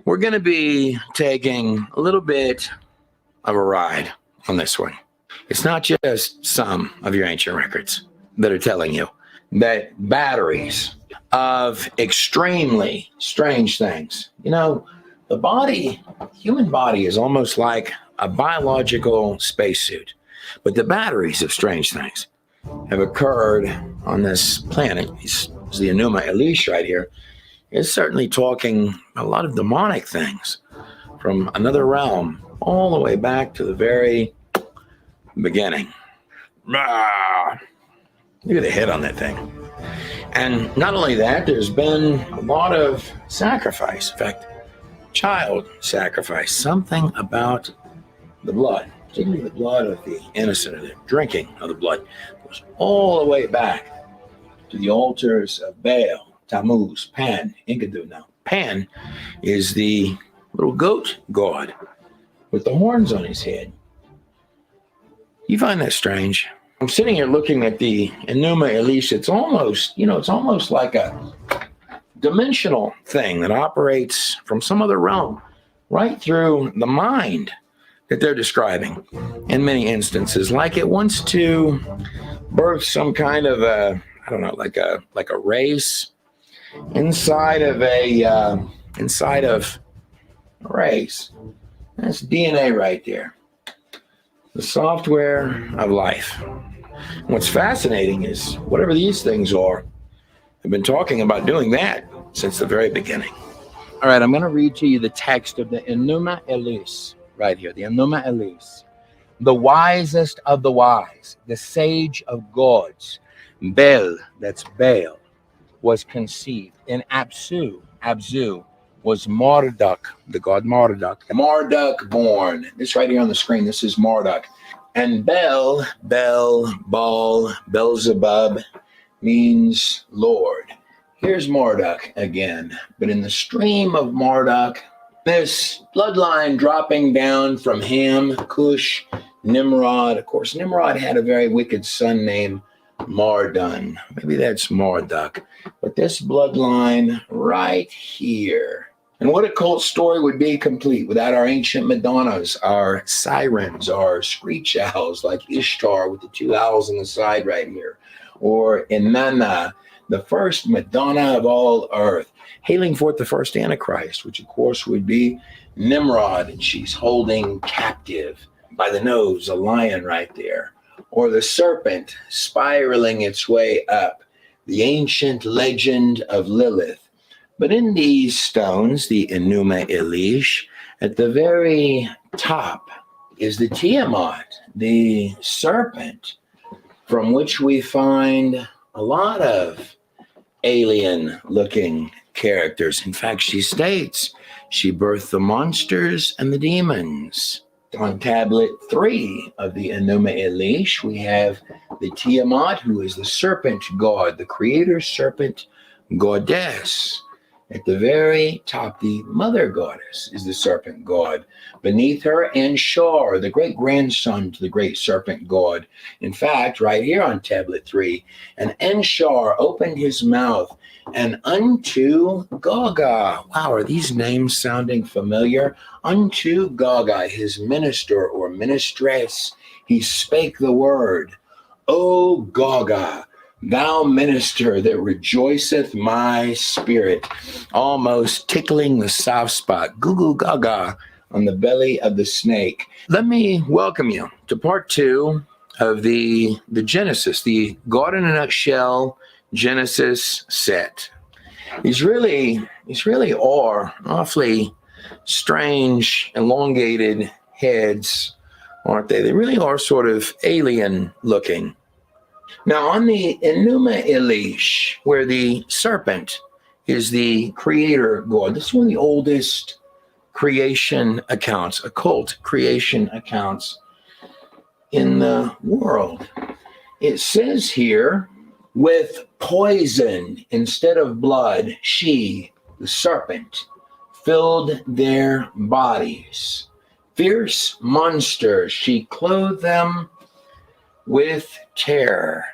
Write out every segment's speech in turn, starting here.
We're going to be taking a little bit of a ride on this one. It's not just some of your ancient records that are telling you that batteries of extremely strange things. The human body is almost like a biological spacesuit, but the batteries of strange things have occurred on this planet. It's the Enuma Elish right here. It's certainly talking a lot of demonic things from another realm, all the way back to the very beginning. Ah, look at the head on that thing. And not only that, there's been a lot of sacrifice. In fact, child sacrifice. Something about the blood, particularly the blood of the innocent, or the drinking of the blood, goes all the way back to the altars of Baal, Tammuz, Pan, Enkidu. Now, Pan is the little goat god with the horns on his head. You find that strange? I'm sitting here looking at the Enuma Elish. It's almost like a dimensional thing that operates from some other realm right through the mind that they're describing in many instances, like it wants to birth some kind of like a race inside of a race. That's DNA right there. The software of life. What's fascinating is whatever these things are, I've been talking about doing that since the very beginning. All right, I'm going to read to you the text of the Enuma Elish right here, the Enuma Elish. The wisest of the wise, the sage of gods, Bel, that's Baal, was conceived. In Abzu was Marduk, the god Marduk. Marduk born. This right here on the screen, this is Marduk. And Bel, Baal, Beelzebub means Lord. Here's Marduk again. But in the stream of Marduk, this bloodline dropping down from Ham, Cush, Nimrod. Of course, Nimrod had a very wicked son named Mardun. Maybe that's Marduk. But this bloodline right here. And what a cult story would be complete without our ancient Madonnas, our sirens, our screech owls like Ishtar with the two owls on the side right here. Or Inanna, the first Madonna of all earth, hailing forth the first Antichrist, which of course would be Nimrod, and she's holding captive by the nose a lion right there. Or the serpent spiraling its way up, the ancient legend of Lilith. But in these stones, the Enuma Elish, at the very top is the Tiamat, the serpent, from which we find a lot of alien-looking characters. In fact, she states she birthed the monsters and the demons. On tablet 3 of the Enuma Elish, we have the Tiamat, who is the serpent god, the creator serpent goddess. At the very top, the mother goddess is the serpent god. Beneath her, Anshar, the great grandson to the great serpent god. In fact, right here on tablet 3, and Anshar opened his mouth, and unto Gaga. Wow, are these names sounding familiar? Unto Gaga, his minister or ministress, he spake the word, O Gaga, thou minister that rejoiceth my spirit, almost tickling the soft spot, goo goo gaga, on the belly of the snake. Let me welcome you to part 2 of the Genesis, the God in a Nutshell Genesis set. These really are awfully strange, elongated heads, aren't they? They really are sort of alien looking. Now, on the Enuma Elish, where the serpent is the creator god, this is one of the oldest creation accounts, occult creation accounts in the world. It says here, with poison instead of blood, she, the serpent, filled their bodies. Fierce monsters, she clothed them with terror.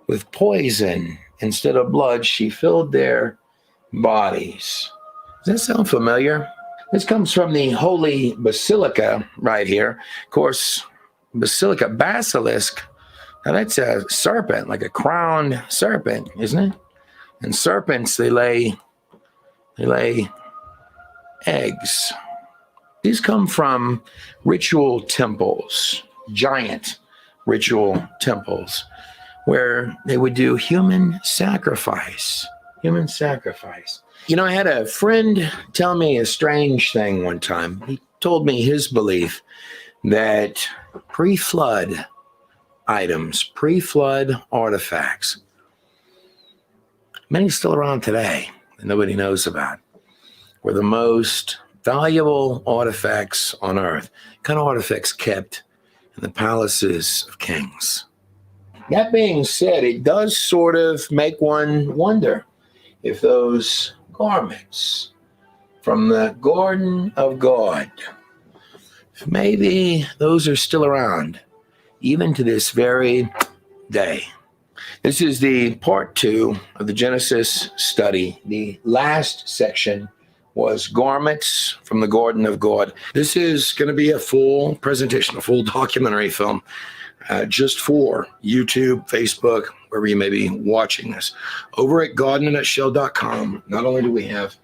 With poison instead of blood, she filled their bodies. Does that sound familiar? This comes from the Holy Basilica right here. Of course, Basilica, basilisk. Now that's a serpent, like a crowned serpent, isn't it? And serpents, they lay eggs. These come from ritual temples, giant ritual temples, where they would do human sacrifice. Human sacrifice. You know, I had a friend tell me a strange thing one time. He told me his belief that pre-flood items, pre-flood artifacts, many still around today that nobody knows about, were the most valuable artifacts on earth. Kind of artifacts kept in the palaces of kings. That being said, it does sort of make one wonder if those garments from the Garden of God, maybe those are still around, even to this very day. This is the part 2 of the Genesis study. The last section was garments from the Garden of God. This is going to be a full presentation, a full documentary film, just for YouTube, Facebook, wherever you may be watching this. Over at GodInANutshell.com, not only do we have,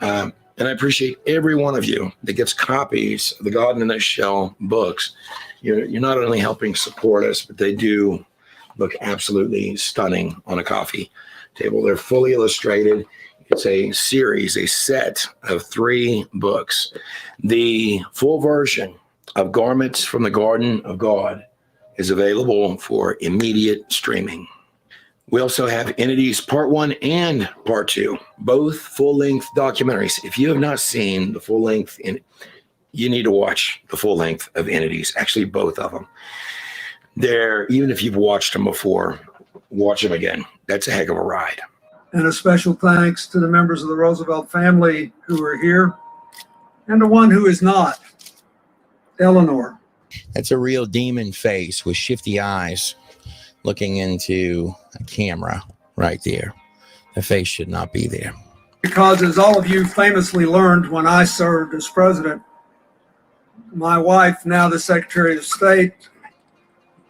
and I appreciate every one of you that gets copies of the God in a Nutshell books. You're not only helping support us, but they do look absolutely stunning on a coffee table. They're fully illustrated. It's a series, a set of 3 books. The full version of Garments from the Garden of God is available for immediate streaming. We also have Entities Part 1 and Part 2, both full-length documentaries. If you have not seen the full-length, you need to watch the full length of Entities, actually both of them. Even if you've watched them before, watch them again. That's a heck of a ride. And a special thanks to the members of the Roosevelt family who are here, and the one who is not, Eleanor. That's a real demon face with shifty eyes looking into a camera right there. The face should not be there. Because as all of you famously learned when I served as president, my wife, now the Secretary of State,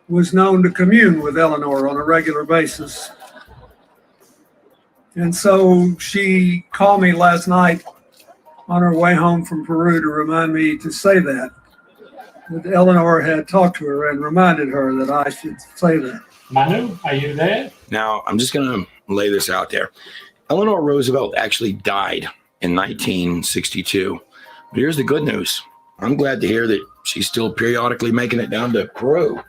was known to commune with Eleanor on a regular basis. And so she called me last night on her way home from Peru to remind me to say that Eleanor had talked to her and reminded her that I should say that. Manu, are you there? Now, I'm just going to lay this out there. Eleanor Roosevelt actually died in 1962. But here's the good news. I'm glad to hear that she's still periodically making it down to Peru.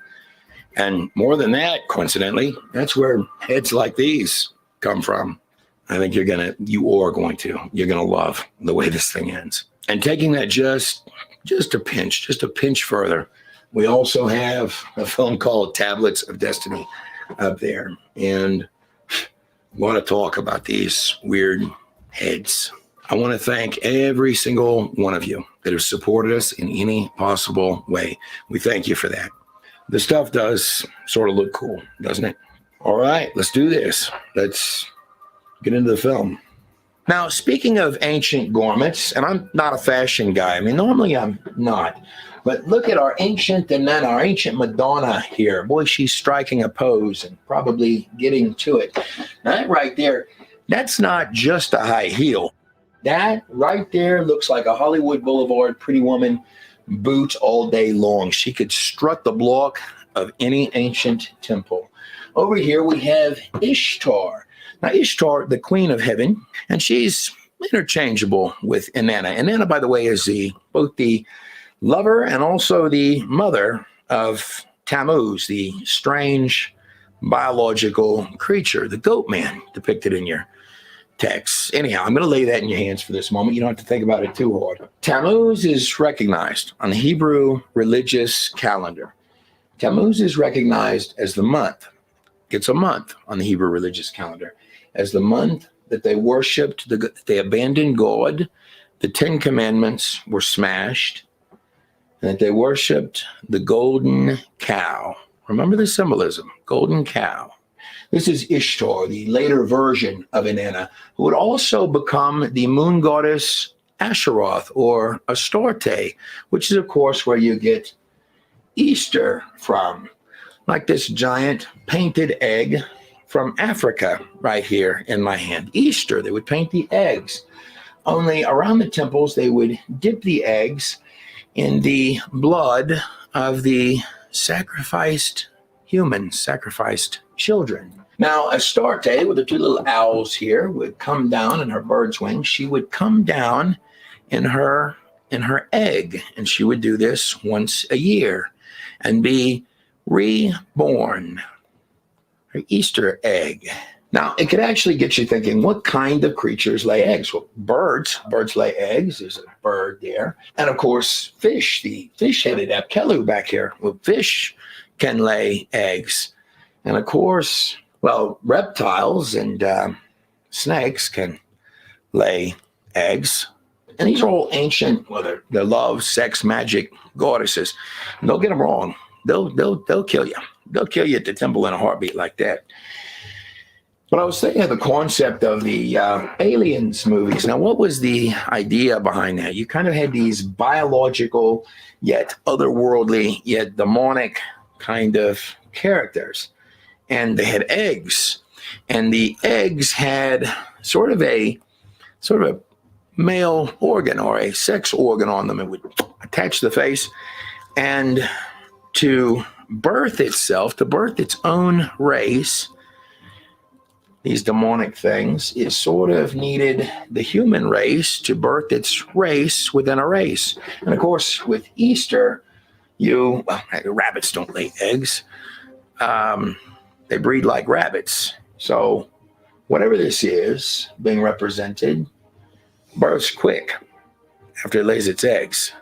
And more than that, coincidentally, that's where heads like these come from. I think you're going to love the way this thing ends. And taking that just a pinch further, we also have a film called Tablets of Destiny up there. And a lot of talk about these weird heads. I want to thank every single one of you that has supported us in any possible way. We thank you for that. The stuff does sort of look cool, doesn't it? All right, let's do this. Let's get into the film. Now, speaking of ancient garments, and I'm not a fashion guy. I mean, normally I'm not. But look at our ancient Madonna here. Boy, she's striking a pose and probably getting to it. Now, that right there, that's not just a high heel. That right there looks like a Hollywood Boulevard pretty woman boot all day long. She could strut the block of any ancient temple. Over here we have Ishtar. Now, Ishtar, the queen of heaven, and she's interchangeable with Inanna. Inanna, by the way, is both the lover and also the mother of Tammuz, the strange biological creature, the goat man depicted in your text. Anyhow, I'm going to lay that in your hands for this moment. You don't have to think about it too hard. Tammuz is recognized on the Hebrew religious calendar. Tammuz is recognized as the month. It's a month on the Hebrew religious calendar as the month that they worshipped, they abandoned God, the 10 Commandments were smashed, and that they worshipped the golden cow. Remember the symbolism, golden cow. This is Ishtar, the later version of Inanna, who would also become the moon goddess Asheroth or Astarte, which is, of course, where you get Easter from. Like this giant painted egg from Africa right here in my hand. Easter, they would paint the eggs. Only around the temples, they would dip the eggs in the blood of the sacrificed humans, sacrificed children. Now, Astarte, with the two little owls here, would come down in her bird's wing. She would come down in her egg, and she would do this once a year and be reborn. Her Easter egg. Now, it could actually get you thinking, what kind of creatures lay eggs? Well, birds lay eggs. There's a bird there. And of course, fish, the fish-headed apkelu back here. Well, fish can lay eggs. And of course, well, reptiles and snakes can lay eggs. And these are all ancient, well, they're love, sex, magic goddesses. And don't get them wrong. They'll kill you. They'll kill you at the temple in a heartbeat like that. But I was thinking of the concept of the Aliens movies. Now, what was the idea behind that? You kind of had these biological, yet otherworldly, yet demonic kind of characters. And they had eggs. And the eggs had sort of a male organ or a sex organ on them. It would attach to the face. And to birth itself, to birth its own race, these demonic things, it sort of needed the human race to birth its race within a race. And of course, with Easter, rabbits don't lay eggs. They breed like rabbits. So whatever this is being represented, births quick after it lays its eggs.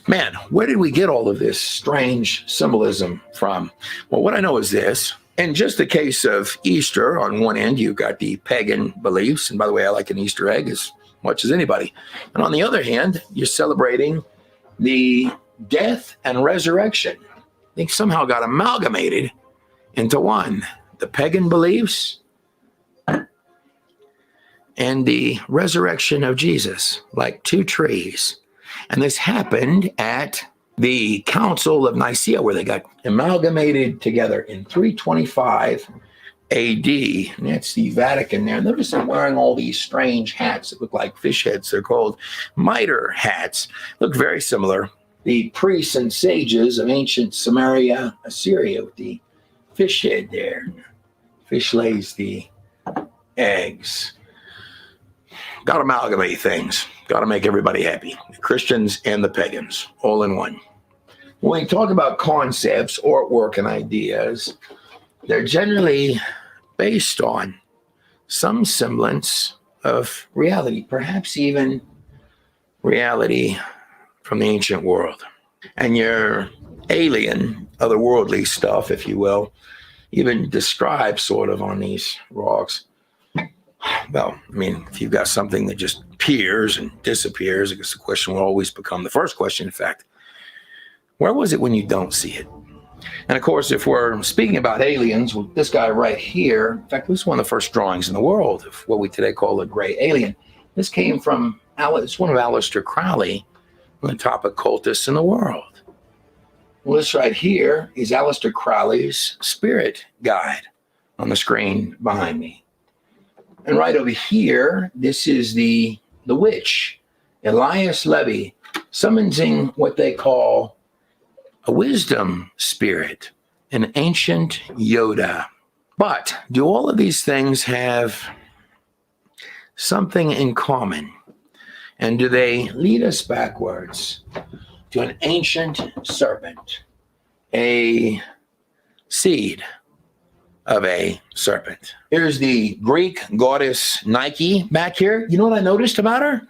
Man, where did we get all of this strange symbolism from? Well, what I know is this. In just the case of Easter, on one end, you've got the pagan beliefs. And by the way, I like an Easter egg as much as anybody. And on the other hand, you're celebrating the death and resurrection. They somehow got amalgamated into one. The pagan beliefs and the resurrection of Jesus, like two trees. And this happened at the Council of Nicaea, where they got amalgamated together in 325 AD. And that's the Vatican there. And notice they're wearing all these strange hats that look like fish heads. They're called mitre hats. Look very similar. The priests and sages of ancient Samaria, Assyria, with the fish head there. Fish lays the eggs. Got to amalgamate things. Got to make everybody happy. The Christians and the pagans, all in one. When we talk about concepts, artwork, and ideas, they're generally based on some semblance of reality, perhaps even reality from the ancient world. And your alien, otherworldly stuff, if you will, even described sort of on these rocks. Well, I mean, if you've got something that just appears and disappears, I guess the question will always become the first question, in fact, where was it when you don't see it? And of course, if we're speaking about aliens, well, this guy right here, in fact, this is one of the first drawings in the world of what we today call a gray alien. This came from, it's one of Aleister Crowley, one of the top occultists in the world. Well, this right here is Aleister Crowley's spirit guide on the screen behind me. And right over here, this is the witch, Elias Levy, summoning what they call a wisdom spirit, an ancient Yoda. But do all of these things have something in common? And do they lead us backwards to an ancient serpent, a seed of a serpent? Here's the Greek goddess Nike back here. You know what I noticed about her?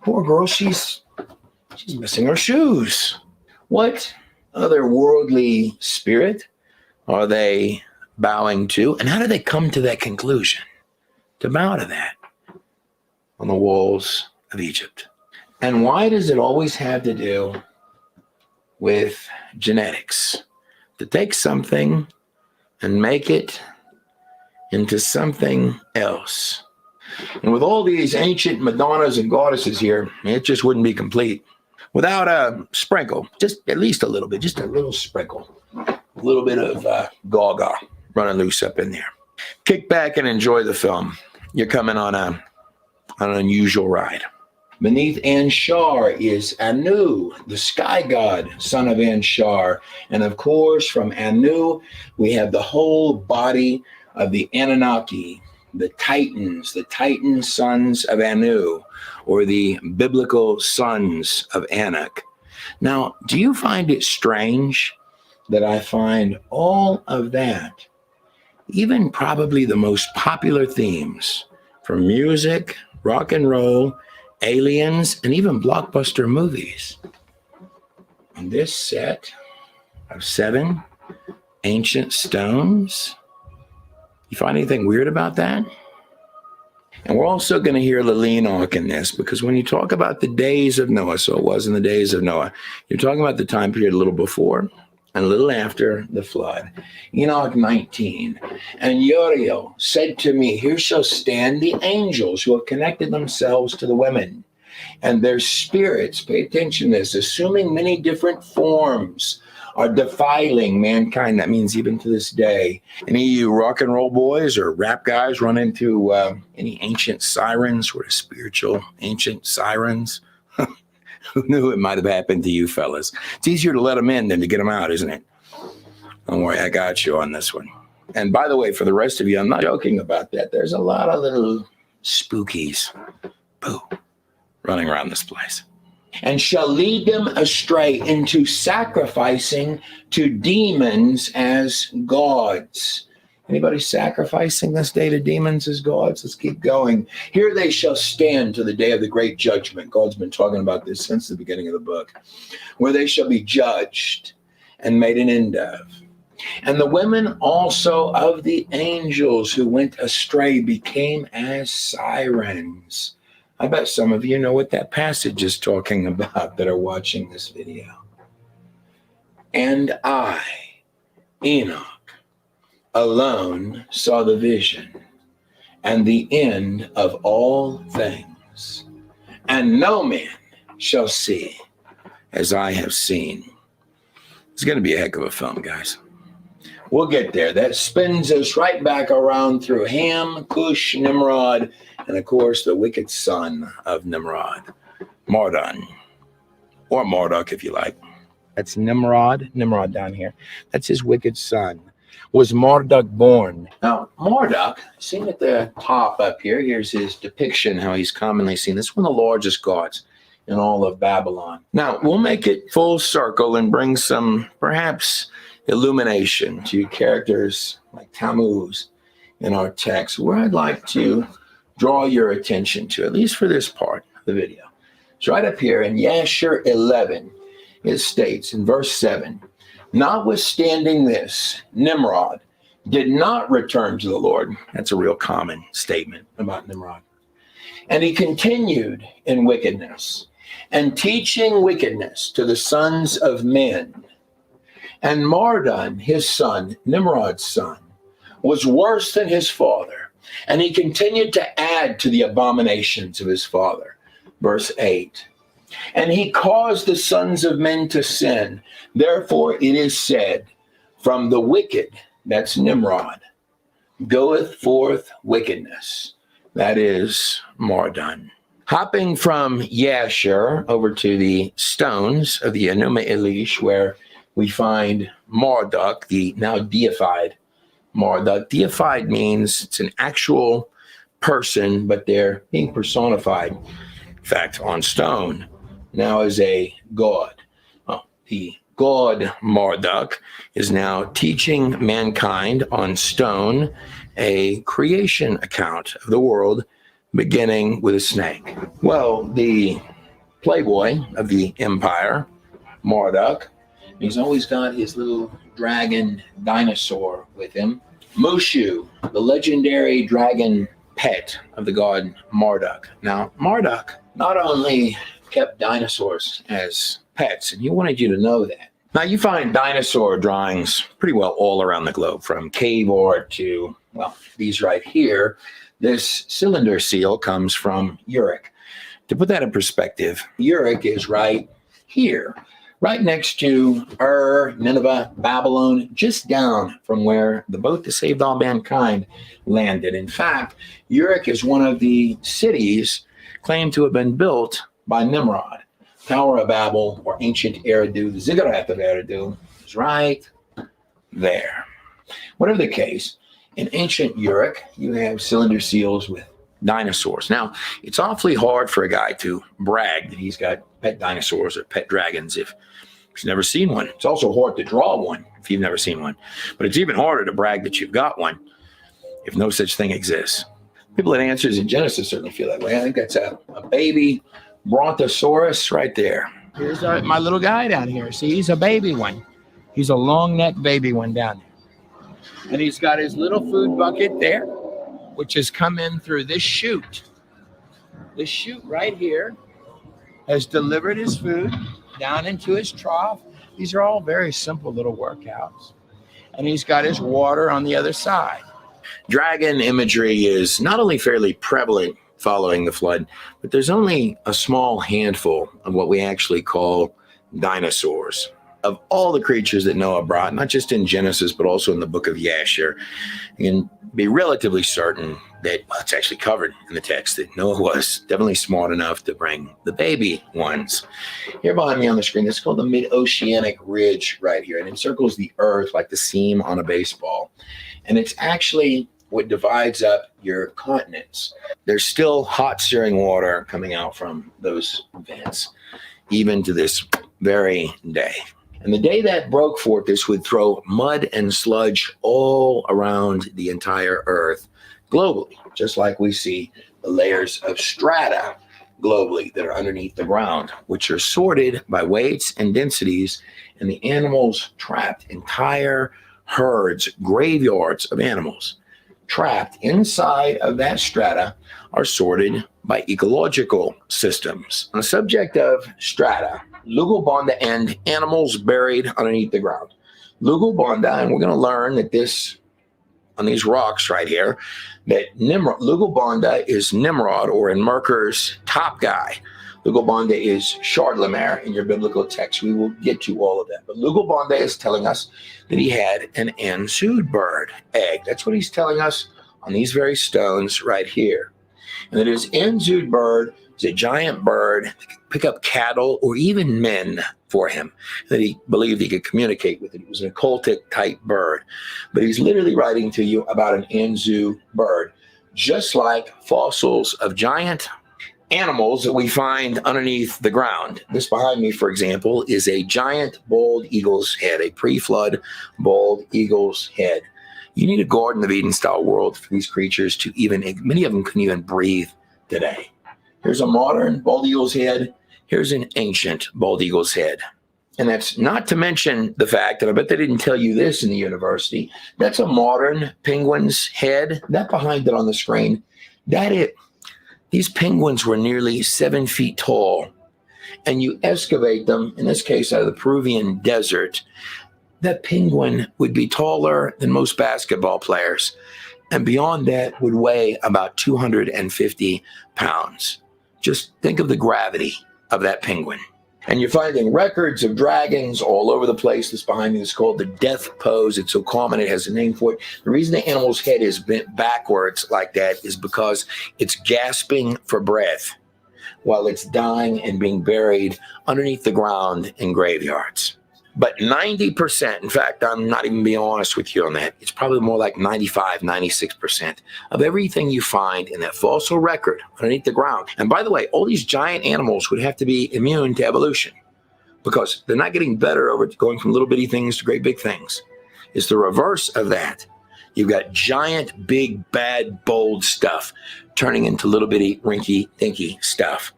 Poor girl, she's missing her shoes. What otherworldly spirit are they bowing to? And how did they come to that conclusion, to bow to that on the walls of Egypt? And why does it always have to do with genetics? To take something and make it into something else. And with all these ancient Madonnas and goddesses here, it just wouldn't be complete without a sprinkle, just at least a little bit, just a little sprinkle, a little bit of gaga running loose up in there. Kick back and enjoy the film. You're coming on an unusual ride. Beneath Anshar is Anu, the sky god, son of Anshar. And of course, from Anu, we have the whole body of the Anunnaki, the Titan sons of Anu, or the biblical sons of Anak. Now, do you find it strange that I find all of that, even probably the most popular themes from music, rock and roll, aliens, and even blockbuster movies, on this set of 7 ancient stones? You find anything weird about that? And we're also going to hear Enoch in this, because when you talk about the days of Noah, so it was in the days of Noah, you're talking about the time period a little before and a little after the flood. Enoch 19. And Uriel said to me, here shall stand the angels who have connected themselves to the women, and their spirits, pay attention to this, assuming many different forms, are defiling mankind. That means even to this day. Any of you rock and roll boys or rap guys run into any ancient sirens, sort of spiritual ancient sirens? Who knew it might have happened to you fellas? It's easier to let them in than to get them out, isn't it? Don't worry, I got you on this one. And by the way, for the rest of you, I'm not joking about that. There's a lot of little spookies, running around this place. And shall lead them astray into sacrificing to demons as gods. Anybody sacrificing this day to demons as gods? Let's keep going. Here they shall stand to the day of the great judgment. God's been talking about this since the beginning of the book. Where they shall be judged and made an end of. And the women also of the angels who went astray became as sirens. I bet some of you know what that passage is talking about that are watching this video. And I, Enoch, alone saw the vision and the end of all things, and no man shall see as I have seen. It's going to be a heck of a film, guys. We'll get there. That spins us right back around through Ham, Cush, Nimrod, and of course the wicked son of Nimrod, Marduk, or Marduk if you like. That's Nimrod down here. That's his wicked son. Was Marduk born? Now, Marduk, seen at the top up here, here's his depiction, how he's commonly seen. This is one of the largest gods in all of Babylon. Now, we'll make it full circle and bring some, perhaps, illumination to characters like Tammuz in our text, where I'd like to draw your attention to, at least for this part of the video. It's right up here in Yashar 11. It states in verse 7, notwithstanding this, Nimrod did not return to the Lord. That's a real common statement about Nimrod. And he continued in wickedness and teaching wickedness to the sons of men. And Marduk, his son, Nimrod's son, was worse than his father. And he continued to add to the abominations of his father. Verse 8. And he caused the sons of men to sin. Therefore it is said, from the wicked, that's Nimrod, goeth forth wickedness. That is Marduk. Hopping from Yashar over to the stones of the Enuma Elish, where we find Marduk, the now deified Marduk. Deified means it's an actual person, but they're being personified, in fact, on stone, now as a god. The god Marduk is now teaching mankind on stone a creation account of the world, beginning with a snake. Well, the playboy of the empire, Marduk, he's always got his little dragon dinosaur with him. Mushu, the legendary dragon pet of the god Marduk. Now, Marduk not only kept dinosaurs as pets, and he wanted you to know that. Now, you find dinosaur drawings pretty well all around the globe, from cave art to, well, these right here. This cylinder seal comes from Uruk. To put that in perspective, Uruk is right here, right next to Nineveh, Babylon, just down from where the boat that saved all mankind landed. In fact, Uruk is one of the cities claimed to have been built by Nimrod. Tower of Babel, or ancient Eridu, the ziggurat of Eridu, is right there. Whatever the case, in ancient Uruk, you have cylinder seals with dinosaurs. Now, it's awfully hard for a guy to brag that he's got pet dinosaurs or pet dragons if he's never seen one. It's also hard to draw one if you've never seen one. But it's even harder to brag that you've got one if no such thing exists. People that answers in Genesis certainly feel that way. I think that's a baby brontosaurus right there. Here's my little guy down here. See, he's a baby one. He's a long neck baby one down there. And he's got his little food bucket there, which has come in through this chute. This chute right here has delivered his food down into his trough. These are all very simple little workouts. And he's got his water on the other side. Dragon imagery is not only fairly prevalent following the flood, but there's only a small handful of what we actually call dinosaurs. Of all the creatures that Noah brought, not just in Genesis, but also in the book of Yashar, you can be relatively certain that, well, it's actually covered in the text that Noah was definitely smart enough to bring the baby ones. Here behind me on the screen, this is called the Mid-Oceanic Ridge right here. It encircles the earth like the seam on a baseball. And it's actually what divides up your continents. There's still hot searing water coming out from those vents, even to this very day. And the day that broke forth, this would throw mud and sludge all around the entire earth globally, just like we see the layers of strata globally that are underneath the ground, which are sorted by weights and densities, and the animals trapped, entire herds, graveyards of animals trapped inside of that strata are sorted by ecological systems. On the subject of strata, Lugalbanda and animals buried underneath the ground. Lugalbanda, and we're going to learn that this, on these rocks right here, that Lugalbanda is Nimrod, or in Merker's top guy. Lugalbanda is Chardlemagne in your biblical text. We will get to all of that. But Lugalbanda is telling us that he had an Enzud bird egg. That's what he's telling us on these very stones right here. And that his Enzud bird is a giant bird that could pick up cattle or even men for him, that he believed he could communicate with it. It was an occultic type bird. But he's literally writing to you about an Enzud bird, just like fossils of giant animals that we find underneath the ground. This behind me, for example, is a giant bald eagle's head, a pre-flood bald eagle's head. You need a Garden of Eden style world for these creatures to even, many of them couldn't even breathe today. Here's a modern bald eagle's head. Here's an ancient bald eagle's head. And that's not to mention the fact that I bet they didn't tell you this in the university. That's a modern penguin's head. That behind it on the screen, these penguins were nearly 7 feet tall, and you excavate them, in this case out of the Peruvian desert, that penguin would be taller than most basketball players, and beyond that would weigh about 250 pounds. Just think of the gravity of that penguin. And you're finding records of dragons all over the place. This behind me is called the death pose. It's so common, it has a name for it. The reason the animal's head is bent backwards like that is because it's gasping for breath while it's dying and being buried underneath the ground in graveyards. But 90%, in fact, I'm not even being honest with you on that, it's probably more like 95, 96% of everything you find in that fossil record underneath the ground. And by the way, all these giant animals would have to be immune to evolution because they're not getting better over going from little bitty things to great big things. It's the reverse of that. You've got giant, big, bad, bold stuff turning into little bitty, rinky, dinky stuff.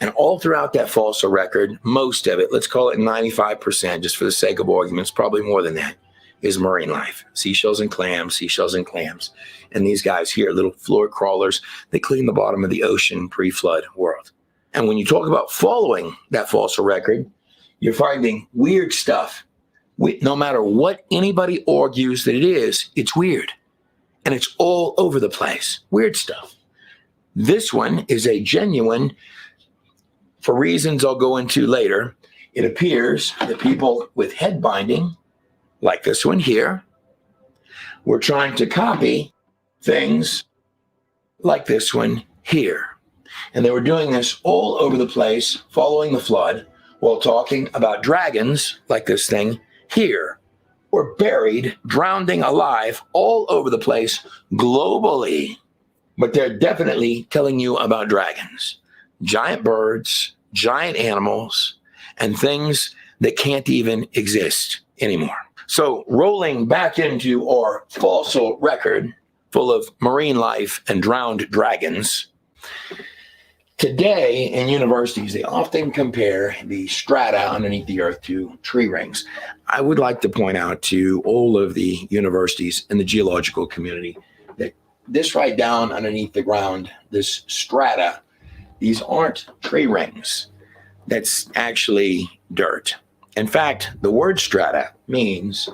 And all throughout that fossil record, most of it, let's call it 95%, just for the sake of arguments, probably more than that, is marine life. Seashells and clams, seashells and clams. And these guys here, little floor crawlers, they clean the bottom of the ocean pre-flood world. And when you talk about following that fossil record, you're finding weird stuff. No matter what anybody argues that it is, it's weird. and it's all over the place. Weird stuff. This one is a genuine, for reasons I'll go into later. It appears that people with head binding, like this one here, were trying to copy things like this one here. And they were doing this all over the place following the flood while talking about dragons like this thing here, or buried, drowning alive all over the place globally. But they're definitely telling you about dragons, giant birds, giant animals, and things that can't even exist anymore. So rolling back into our fossil record full of marine life and drowned dragons, today in universities, they often compare the strata underneath the earth to tree rings. I would like to point out to all of the universities in the geological community that this right down underneath the ground, this strata, these aren't tree rings. That's actually dirt. In fact, the word strata means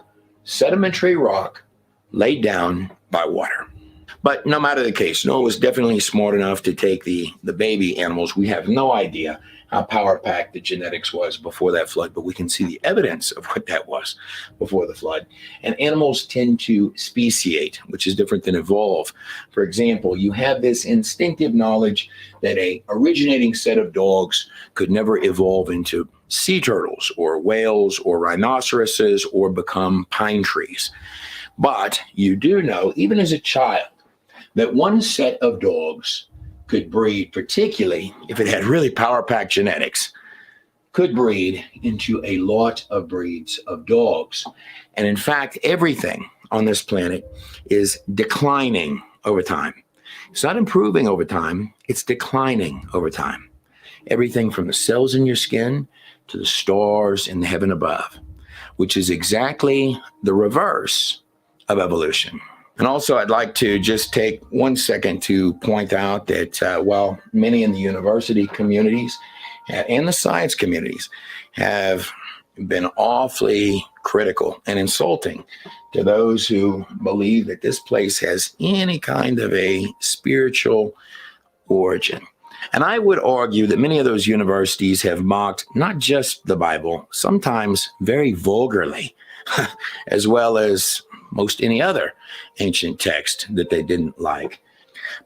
sedimentary rock laid down by water. But no matter the case, Noah was definitely smart enough to take the baby animals. We have no idea how power-packed the genetics was before that flood, but we can see the evidence of what that was before the flood. And animals tend to speciate, which is different than evolve. For example, you have this instinctive knowledge that a originating set of dogs could never evolve into sea turtles or whales or rhinoceroses or become pine trees. But you do know, even as a child, that one set of dogs could breed, particularly if it had really power-packed genetics, could breed into a lot of breeds of dogs. And in fact, everything on this planet is declining over time. It's not improving over time, it's declining over time. Everything from the cells in your skin to the stars in the heaven above, which is exactly the reverse of evolution. And also, I'd like to just take 1 second to point out that while many in the university communities and the science communities have been awfully critical and insulting to those who believe that this place has any kind of a spiritual origin. And I would argue that many of those universities have mocked not just the Bible, sometimes very vulgarly, as well as most any other ancient text that they didn't like,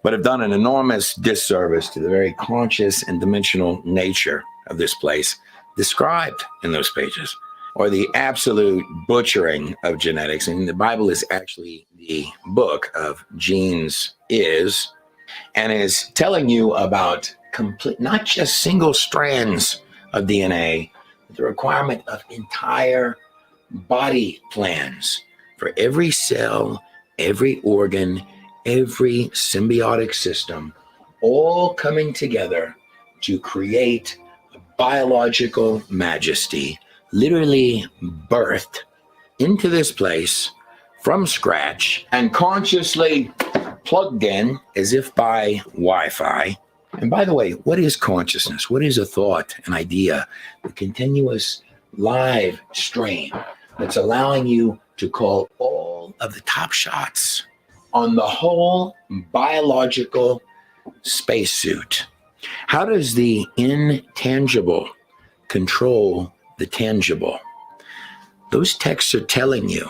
but have done an enormous disservice to the very conscious and dimensional nature of this place described in those pages, or the absolute butchering of genetics. And the Bible is actually the book of genes and is telling you about complete, not just single strands of DNA, but the requirement of entire body plans for every cell, every organ, every symbiotic system, all coming together to create a biological majesty, literally birthed into this place from scratch and consciously plugged in as if by Wi-Fi. And by the way, what is consciousness? What is a thought, an idea, a continuous live stream that's allowing you to call all of the top shots on the whole biological spacesuit? How does the intangible control the tangible? Those texts are telling you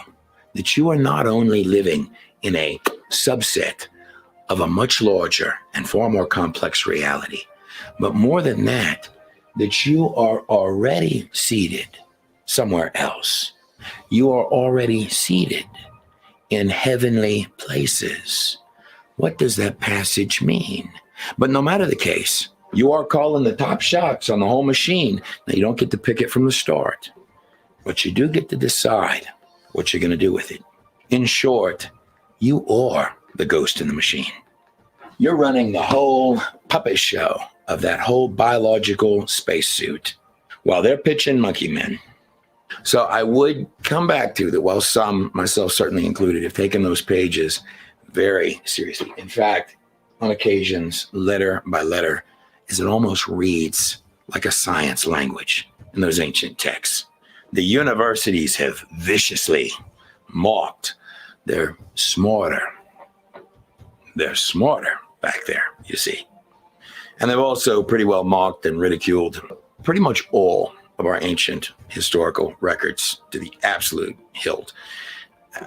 that you are not only living in a subset of a much larger and far more complex reality, but more than that, that you are already seated somewhere else. You are already seated in heavenly places. What does that passage mean? But no matter the case, you are calling the top shots on the whole machine. Now, you don't get to pick it from the start, but you do get to decide what you're going to do with it. In short, you are the ghost in the machine. You're running the whole puppet show of that whole biological spacesuit while they're pitching monkey men. So I would come back to that while some, myself certainly included, have taken those pages very seriously. In fact, on occasions, letter by letter, as it almost reads like a science language in those ancient texts. The universities have viciously mocked. They're smarter they're smarter back there, you see. And they've also pretty well mocked and ridiculed pretty much all of our ancient historical records to the absolute hilt.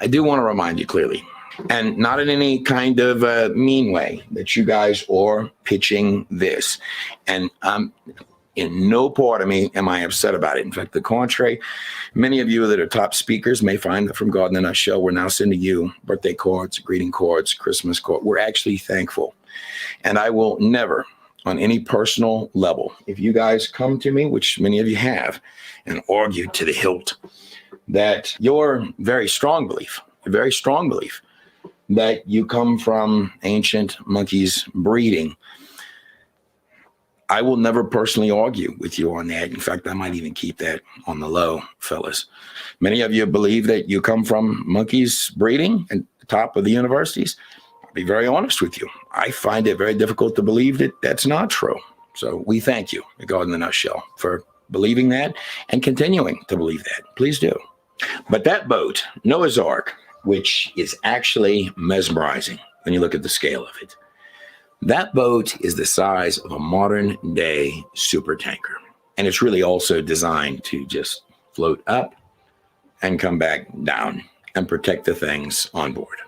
I do want to remind you clearly, and not in any kind of mean way, that you guys are pitching this. And in no part of me am I upset about it. In fact, the contrary, many of you that are top speakers may find that from God in a Nutshell, we're now sending you birthday cards, greeting cards, Christmas cards. We're actually thankful. And I will never, on any personal level, if you guys come to me, which many of you have, and argue to the hilt that your very strong belief that you come from ancient monkeys breeding, I will never personally argue with you on that. In fact, I might even keep that on the low, fellas. Many of you believe that you come from monkeys breeding at the top of the universities. I'll be very honest with you. I find it very difficult to believe that that's not true. So we thank you, God in the Nutshell, for believing that and continuing to believe that. Please do. But that boat, Noah's Ark, which is actually mesmerizing when you look at the scale of it, that boat is the size of a modern day super tanker. And it's really also designed to just float up and come back down and protect the things on board.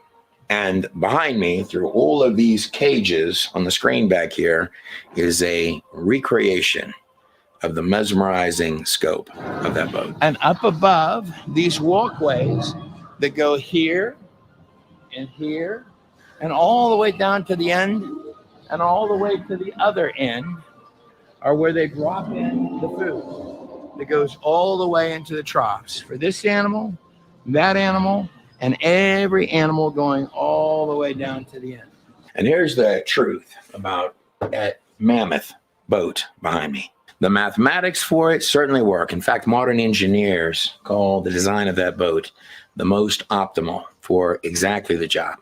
And behind me, through all of these cages on the screen back here, is a recreation of the mesmerizing scope of that boat. And up above, these walkways that go here and here and all the way down to the end and all the way to the other end are where they drop in the food that goes all the way into the troughs for this animal, that animal, and every animal going all the way down to the end. And here's the truth about that mammoth boat behind me. The mathematics for it certainly work. In fact, modern engineers call the design of that boat the most optimal for exactly the job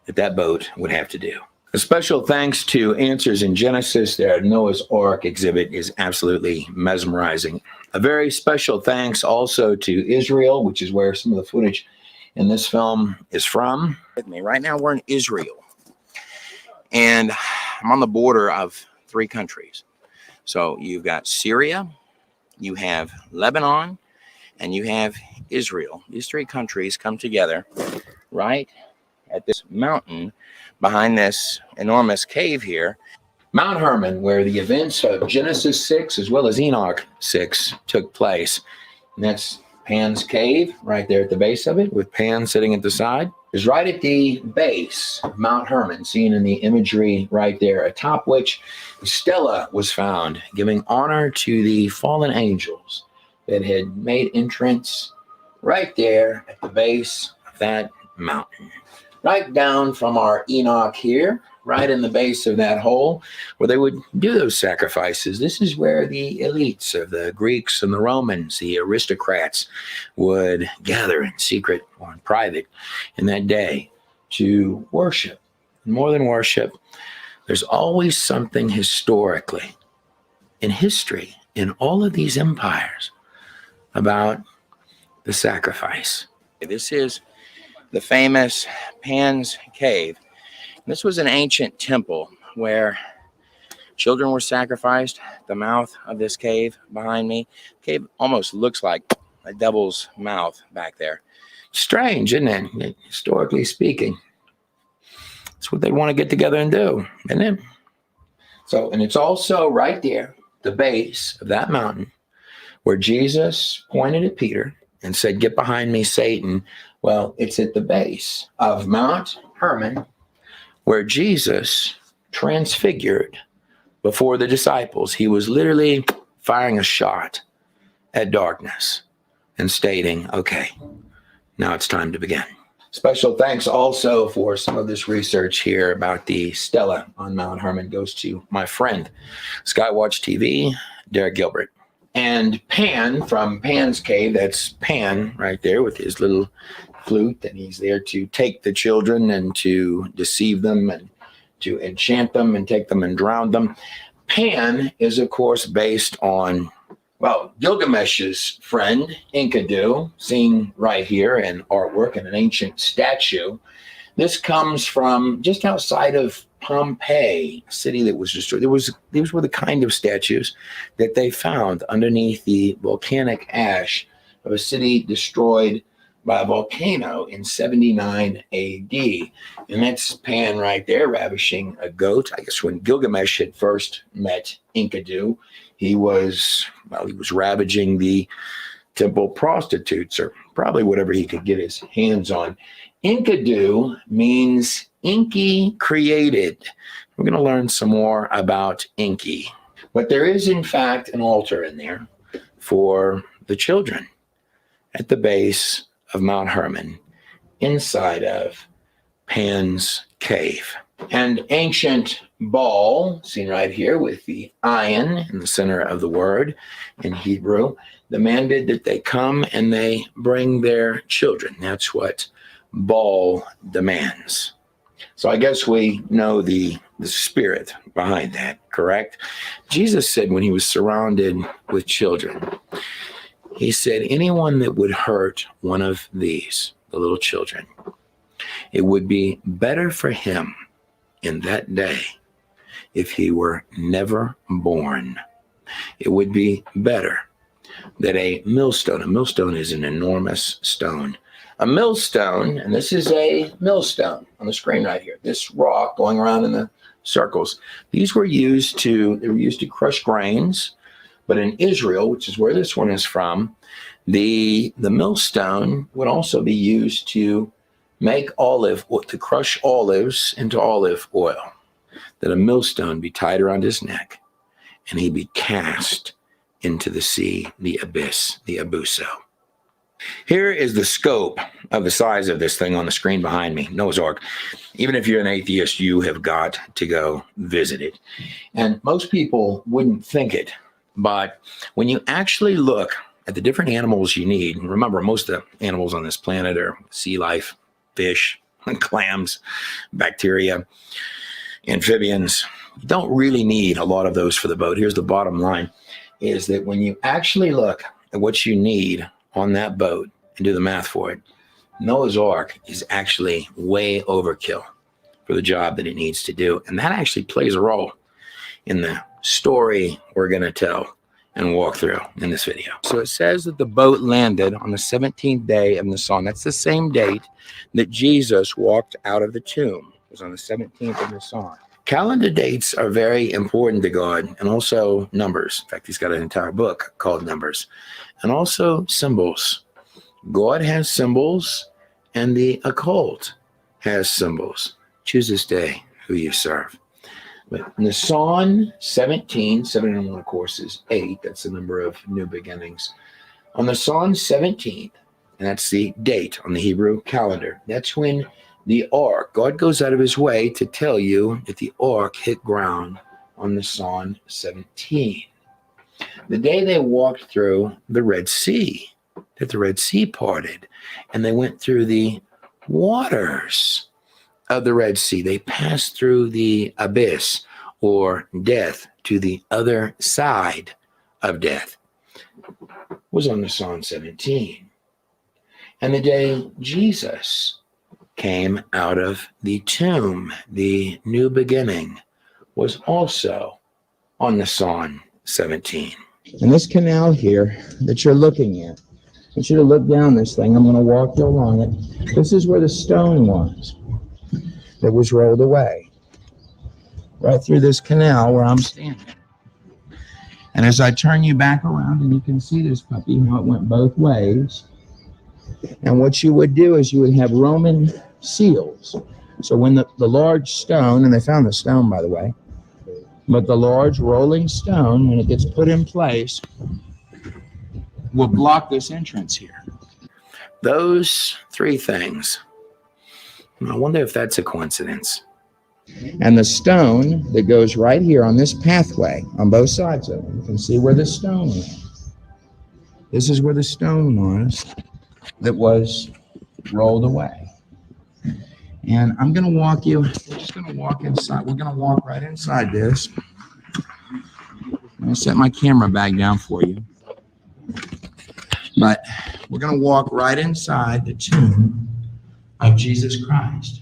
that boat would have to do. A special thanks to Answers in Genesis. Their Noah's Ark exhibit is absolutely mesmerizing. A very special thanks also to Israel, which is where some of the footage in this film is from. With me right now, we're in Israel, and I'm on the border of 3 countries. So you've got Syria, you have Lebanon, and you have Israel. These 3 countries come together right at this mountain behind this enormous cave here, Mount Hermon, where the events of Genesis 6 as well as Enoch 6 took place. And that's Pan's cave right there at the base of it, with Pan sitting at the side. Is right at the base of Mount Hermon, seen in the imagery right there, atop which the stela was found, giving honor to the fallen angels that had made entrance right there at the base of that mountain. Right down from our Enoch here, right in the base of that hole where they would do those sacrifices. This is where the elites of the Greeks and the Romans, the aristocrats, would gather in secret or in private in that day to worship. More than worship, there's always something historically in history in all of these empires about the sacrifice. This is the famous Pan's Cave. This was an ancient temple where children were sacrificed. The mouth of this cave behind me, cave almost looks like a devil's mouth back there. Strange, isn't it? Historically speaking, it's what they want to get together and do, isn't it? So, and it's also right there, the base of that mountain, where Jesus pointed at Peter and said, "Get behind me, Satan." Well, it's at the base of Mount Hermon, where Jesus transfigured before the disciples. He was literally firing a shot at darkness and stating, okay, now it's time to begin. Special thanks also for some of this research here about the stela on Mount Hermon goes to my friend, Skywatch TV, Derek Gilbert. And Pan from Pan's Cave, that's Pan right there with his little flute, and he's there to take the children and to deceive them and to enchant them and take them and drown them. Pan is, of course, based on, well, Gilgamesh's friend, Enkidu, seen right here in artwork in an ancient statue This comes from just outside of Pompeii, a city that was destroyed. These were the kind of statues that they found underneath the volcanic ash of a city destroyed by a volcano in 79 AD. And that's Pan right there, ravishing a goat. I guess when Gilgamesh had first met Enkidu, he was ravaging the temple prostitutes, or probably whatever he could get his hands on. Enkidu means Enki created. We're going to learn some more about Enki. But there is, in fact, an altar in there for the children at the base of Mount Hermon, inside of Pan's cave. And ancient Baal, seen right here with the ayin in the center of the word in Hebrew, demanded that they come and they bring their children. That's what Baal demands. So I guess we know the spirit behind that, correct? Jesus said when he was surrounded with children, he said, anyone that would hurt one of these, the little children, it would be better for him in that day if he were never born. It would be better that a millstone is an enormous stone. A millstone, and this is a millstone on the screen right here, this rock going around in the circles, these were used to crush grains. But in Israel, which is where this one is from, the millstone would also be used to to crush olives into olive oil. That a millstone be tied around his neck, and he be cast into the sea, the abyss, the abuso. Here is the scope of the size of this thing on the screen behind me, Noah's Ark. Even if you're an atheist, you have got to go visit it. And most people wouldn't think it. But when you actually look at the different animals you need, remember most of the animals on this planet are sea life, fish, clams, bacteria, amphibians. You don't really need a lot of those for the boat. Here's the bottom line, is that when you actually look at what you need on that boat and do the math for it, Noah's Ark is actually way overkill for the job that it needs to do. And that actually plays a role in the story we're going to tell and walk through in this video. So it says that the boat landed on the 17th day of Nisan. That's the same date that Jesus walked out of the tomb. It was on the 17th of Nisan. Calendar dates are very important to God, and also numbers. In fact, he's got an entire book called Numbers. And also symbols. God has symbols, and the occult has symbols. Choose this day who you serve. But Nisan 17, 7 and 1, of course, is 8. That's the number of new beginnings. On Nisan 17th, and that's the date on the Hebrew calendar, that's when the ark, God goes out of his way to tell you that the ark hit ground on Nisan 17. The day they walked through the Red Sea, that the Red Sea parted, and they went through the waters of the Red Sea. They passed through the abyss, or death, to the other side of death. Was on Nisan 17. And the day Jesus came out of the tomb, the new beginning, was also on Nisan 17. And this canal here that you're looking at, I want you to look down this thing. I'm going to walk you along it. This is where the stone was that was rolled away, right through this canal where I'm standing. And as I turn you back around, and you can see this puppy, how it went both ways. And what you would do is you would have Roman seals. So when the large stone, and they found the stone, by the way, but the large rolling stone, when it gets put in place, will block this entrance here. Those three things. I wonder if that's a coincidence. And the stone that goes right here on this pathway, on both sides of it, you can see where the stone is. This is where the stone was that was rolled away. And I'm going to walk you, we're just going to walk inside. We're going to walk right inside this. I'm going to set my camera back down for you. But we're going to walk right inside the tomb of Jesus Christ.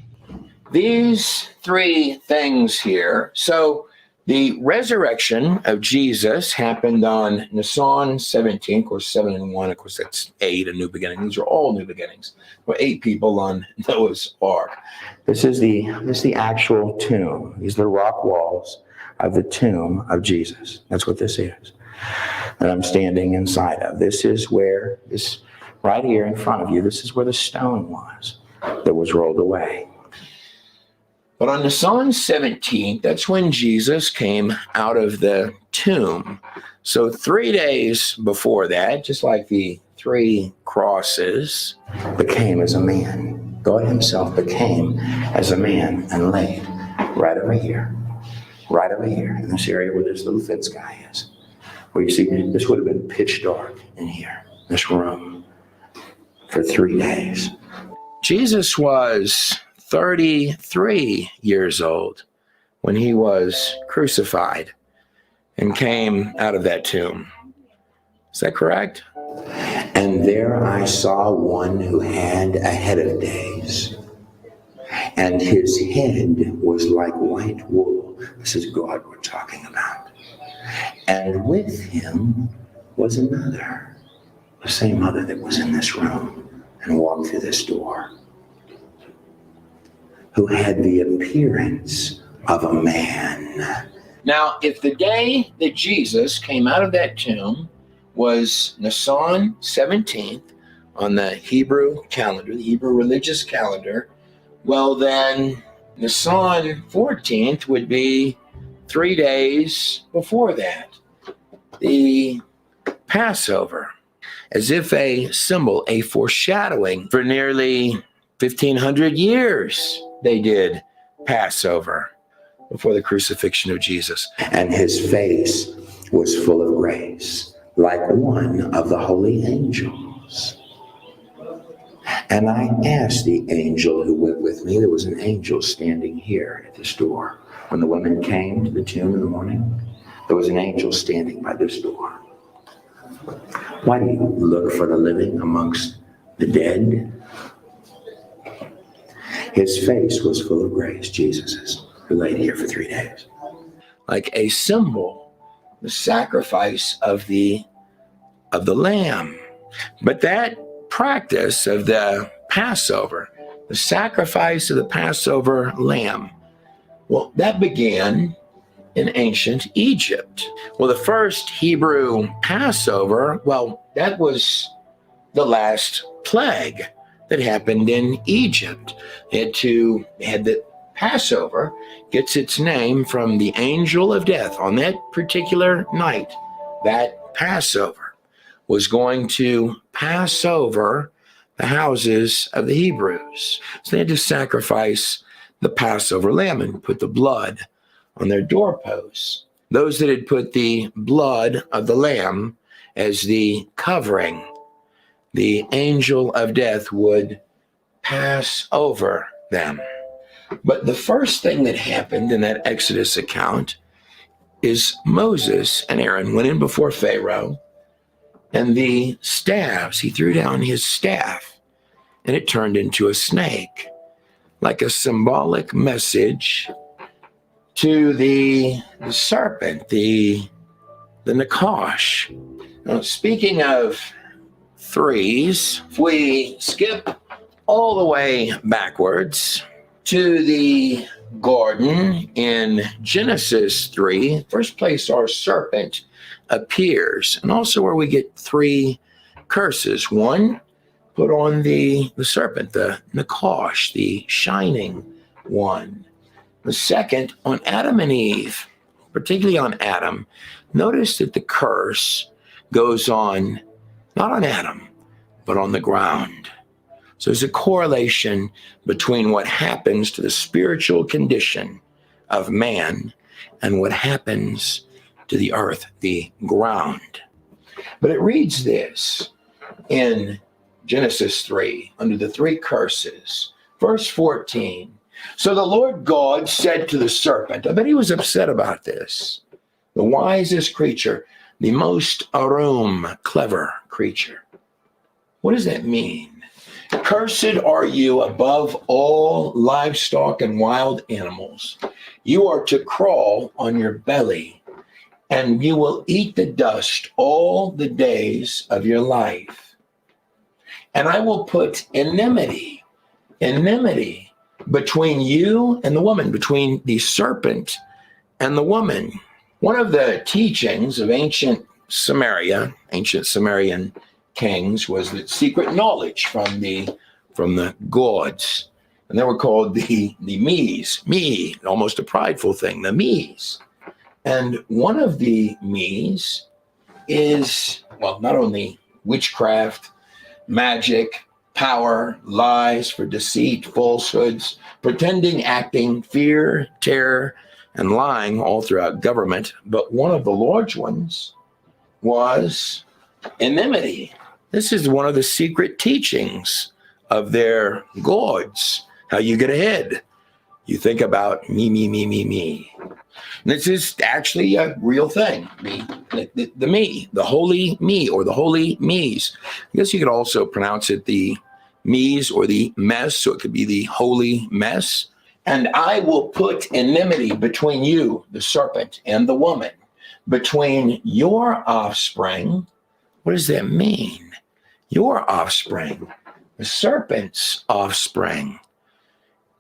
these three things here. So the resurrection of Jesus happened on Nisan 17, of course, 7 and 1, of course, that's 8, a new beginning. These are all new beginnings. There were 8 people on Noah's Ark. This is the actual tomb. These are the rock walls of the tomb of Jesus. That's what this is that I'm standing inside of. This is where, this right here in front of you, this is where the stone was that was rolled away. But on Nisan 17th, that's when Jesus came out of the tomb. So 3 days before that, just like the 3 crosses, became as a man. God himself became as a man and laid right over here in this area where this little fence guy is. Where you see, this would have been pitch dark in here, this room, for 3 days. Jesus was 33 years old when he was crucified and came out of that tomb. Is that correct? And there I saw one who had a head of days, and his head was like white wool. This is God we're talking about. And with him was another, the same other that was in this room and walked through this door, who had the appearance of a man. Now, if the day that Jesus came out of that tomb was Nisan 17th on the Hebrew calendar, the Hebrew religious calendar, well then Nisan 14th would be 3 days before that, the Passover, as if a symbol, a foreshadowing. For nearly 1,500 years, they did Passover before the crucifixion of Jesus. And his face was full of grace, like one of the holy angels. And I asked the angel who went with me, there was an angel standing here at this door. When the women came to the tomb in the morning, there was an angel standing by this door. Why do you look for the living amongst the dead? His face was full of grace, Jesus's, who laid here for 3 days. Like a symbol, the sacrifice of the lamb. But that practice of the Passover, the sacrifice of the Passover lamb, well, that began in ancient Egypt. Well, the first Hebrew Passover, well, that was the last plague that happened in Egypt. Had the Passover gets its name from the angel of death. On that particular night, that Passover was going to pass over the houses of the Hebrews. So they had to sacrifice the Passover lamb and put the blood on their doorposts. Those that had put the blood of the lamb as the covering, the angel of death would pass over them. But the first thing that happened in that Exodus account is Moses and Aaron went in before Pharaoh, and the staffs, he threw down his staff, and it turned into a snake, like a symbolic message to the serpent, the Nakash. Now, speaking of threes, if we skip all the way backwards to the garden in Genesis 3, first place our serpent appears, and also where we get 3 curses. One put on the serpent, the Nakash, the shining one. The second on Adam and Eve, particularly on Adam. Notice that the curse goes on, not on Adam, but on the ground. So there's a correlation between what happens to the spiritual condition of man and what happens to the earth, the ground. But it reads this in Genesis 3, under the 3 curses, verse 14. So the Lord God said to the serpent, I bet he was upset about this, the wisest creature, the most clever creature. What does that mean? Cursed are you above all livestock and wild animals. You are to crawl on your belly, and you will eat the dust all the days of your life. And I will put enmity between you and the woman, between the serpent and the woman. One of the teachings of ancient Sumerian kings was that secret knowledge from the gods, and they were called the me, almost a prideful thing, the me's. And one of the me's is, well, not only witchcraft, magic, power, lies for deceit, falsehoods, pretending, acting, fear, terror, and lying all throughout government, but one of the large ones was enmity. This is one of the secret teachings of their gods, how you get ahead. You think about me. And this is actually a real thing, the me, the holy me, or the holy me's. I guess you could also pronounce it the me's or the mess, so it could be the holy mess. And I will put enmity between you, the serpent, and the woman, between your offspring. What does that mean? Your offspring, the serpent's offspring,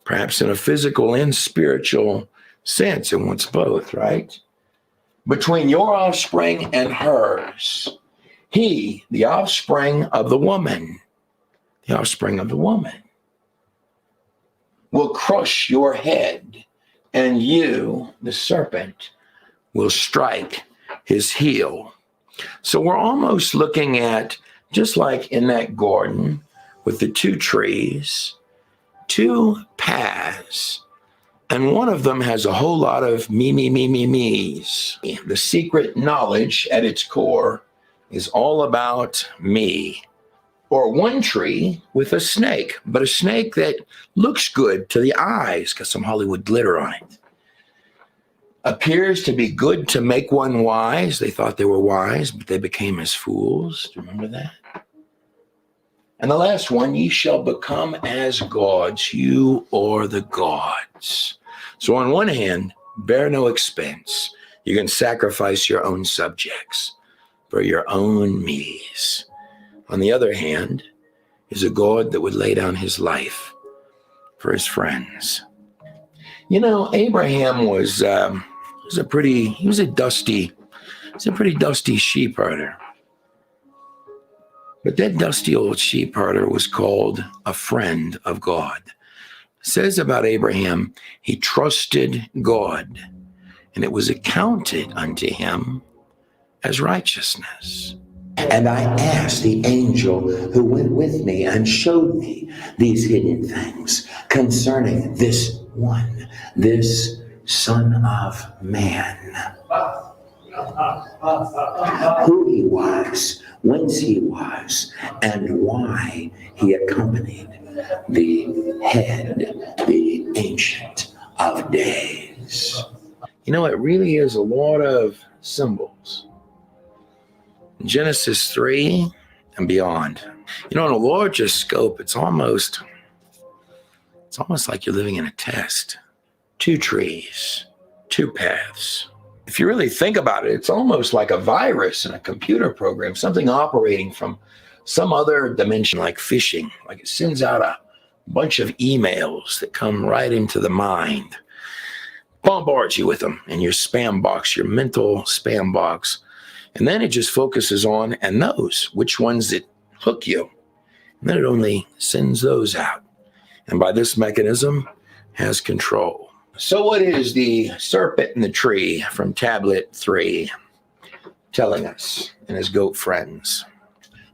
perhaps in a physical and spiritual sense, and wants both, right? Between your offspring and hers, he, the offspring of the woman, will crush your head, and you, the serpent, will strike his heel. So we're almost looking at, just like in that garden with the two trees, two paths, and one of them has a whole lot of me's. The secret knowledge at its core is all about me. Or one tree with a snake, but a snake that looks good to the eyes, got some Hollywood glitter on it. Appears to be good to make one wise. They thought they were wise, but they became as fools. Do you remember that? And the last one, ye shall become as gods. You are the gods. So on one hand, bear no expense. You can sacrifice your own subjects for your own me's. On the other hand, is a God that would lay down his life for his friends. You know, Abraham was a pretty dusty sheep herder. But that dusty old sheep herder was called a friend of God. It says about Abraham, he trusted God, and it was accounted unto him as righteousness. And I asked the angel who went with me and showed me these hidden things concerning this one, this Son of Man, who he was, whence he was, and why he accompanied the head, the Ancient of Days. You know, it really is a lot of symbols. Genesis 3 and beyond. You know, in a larger scope, it's almost like you're living in a test. Two trees, two paths. If you really think about it, it's almost like a virus in a computer program, something operating from some other dimension, like phishing, like it sends out a bunch of emails that come right into the mind, bombards you with them in your spam box, your mental spam box. And then it just focuses on and knows which ones that hook you. And then it only sends those out. And by this mechanism, has control. So what is the serpent in the tree from tablet 3 telling us and his goat friends?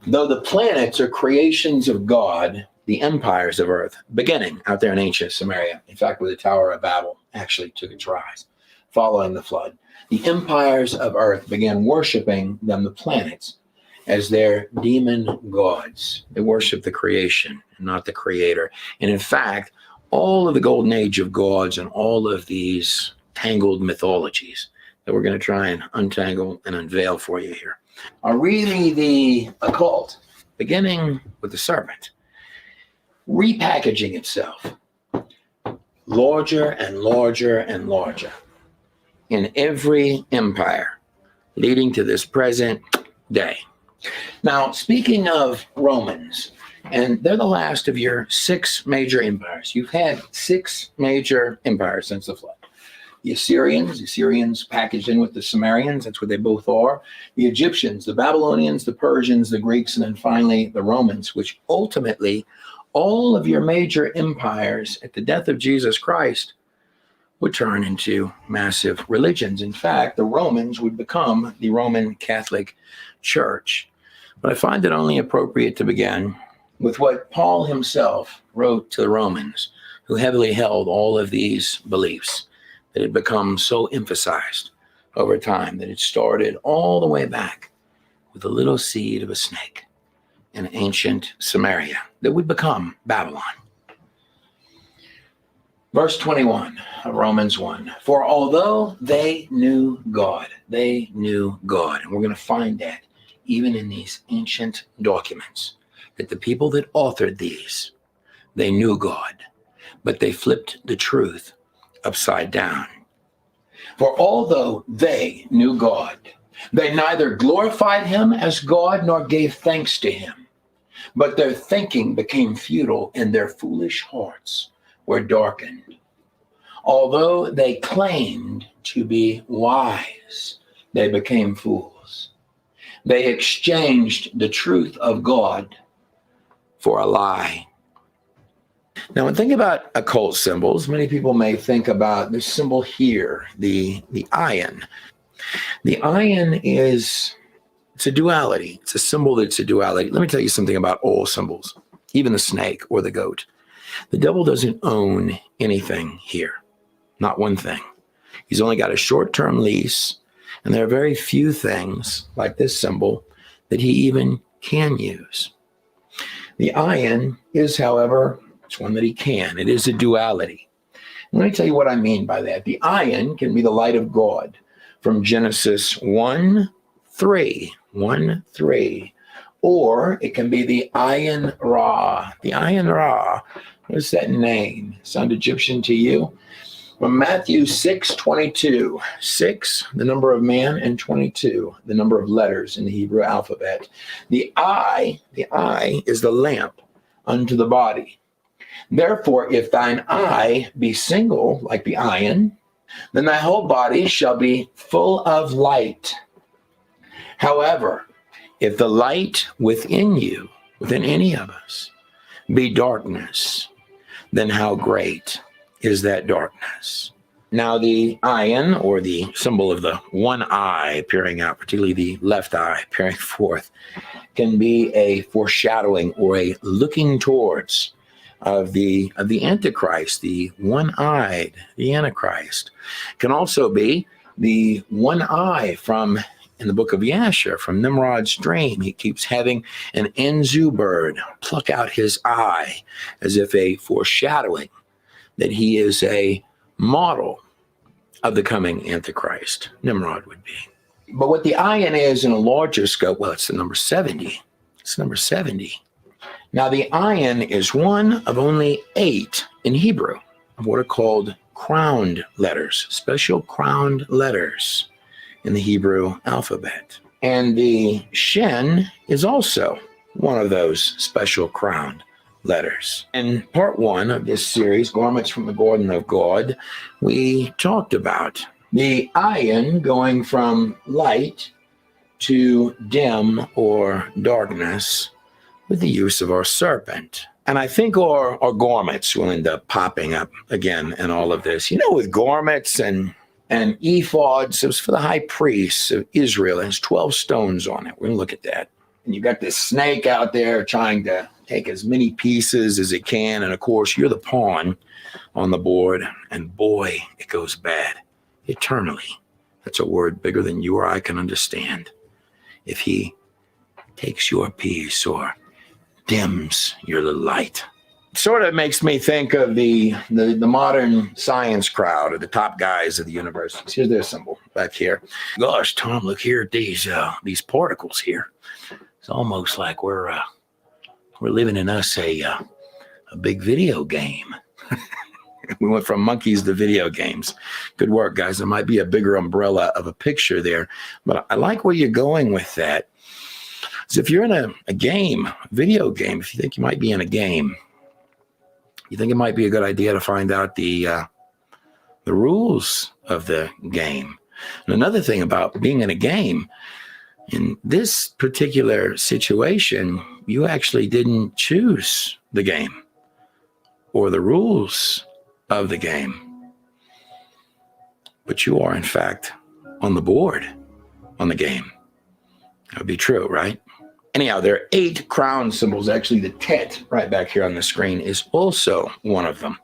Though the planets are creations of God, the empires of earth, beginning out there in ancient Samaria, in fact, where the Tower of Babel actually took its rise, following the flood. The empires of earth began worshiping them, the planets, as their demon gods. They worship the creation, not the creator. And in fact, all of the golden age of gods and all of these tangled mythologies that we're going to try and untangle and unveil for you here are really the occult, beginning with the serpent. repackaging itself larger and larger and larger in every empire leading to this present day. Now, speaking of Romans, and they're the last of your 6 major empires. You've had 6 major empires since the flood. The Assyrians packaged in with the Sumerians, that's what they both are. The Egyptians, the Babylonians, the Persians, the Greeks, and then finally the Romans, which ultimately all of your major empires at the death of Jesus Christ would turn into massive religions. In fact, the Romans would become the Roman Catholic Church. But I find it only appropriate to begin with what Paul himself wrote to the Romans, who heavily held all of these beliefs that had become so emphasized over time that it started all the way back with a little seed of a snake in ancient Samaria that would become Babylon. Verse 21 of Romans 1, for although they knew God, and we're going to find that even in these ancient documents, that the people that authored these, they knew God, but they flipped the truth upside down. For although they knew God, they neither glorified him as God nor gave thanks to him, but their thinking became futile and their foolish hearts were darkened. Although they claimed to be wise, they became fools. They exchanged the truth of God for a lie. Now, when thinking about occult symbols, many people may think about this symbol here, the iron. The iron it's a duality. It's a symbol that's a duality. Let me tell you something about all symbols, even the snake or the goat. The devil doesn't own anything here, not one thing. He's only got a short-term lease, and there are very few things like this symbol that he even can use. The iron is, however, it's one that he can. It is a duality. Let me tell you what I mean by that. The iron can be the light of God from Genesis 1:3, or it can be the Ayin Ra. The Ayin Ra, what is that name? Sound Egyptian to you? From Matthew 6:22, 6, the number of man, and 22, the number of letters in the Hebrew alphabet. The eye is the lamp unto the body. Therefore, if thine eye be single, like the iron, then thy whole body shall be full of light. However, if the light within you, within any of us, be darkness, then how great is that darkness? Now, the iron, or the symbol of the one eye appearing out, particularly the left eye appearing forth, can be a foreshadowing or a looking towards of the Antichrist, the one-eyed, the Antichrist. Can also be the one eye from, in the book of Yasher, from Nimrod's dream. He keeps having an Enzu bird pluck out his eye as if a foreshadowing that he is a model of the coming Antichrist. Nimrod would be. But what the iron is in a larger scope, well, it's the number 70. It's number 70. Now, the iron is one of only 8 in Hebrew of what are called crowned letters, special crowned letters in the Hebrew alphabet. And the shin is also one of those special crowned letters. In part 1 of this series, Garments from the Garden of God, we talked about the iron going from light to dim or darkness with the use of our serpent. And I think our garments will end up popping up again in all of this. You know, with garments and ephods, it was for the high priests of Israel. It has 12 stones on it. We're going to look at that. And you've got this snake out there trying to take as many pieces as it can. And of course, you're the pawn on the board. And boy, it goes bad. Eternally. That's a word bigger than you or I can understand. If he takes your piece or dims your little light. Sort of makes me think of the modern science crowd, or the top guys of the universities. Here's their symbol back here. Gosh, Tom, look here at these particles here. It's almost like we're living in us a a big video game. We went from monkeys to video games. Good work, guys. There might be a bigger umbrella of a picture there, but I like where you're going with that. So if you're in a game, video game, if you think you might be in a game, you think it might be a good idea to find out the rules of the game. And another thing about being in a game, in this particular situation, you actually didn't choose the game or the rules of the game, but you are in fact on the board on the game. That would be true, right? Anyhow, there are 8 crown symbols. Actually, the tet right back here on the screen is also one of them.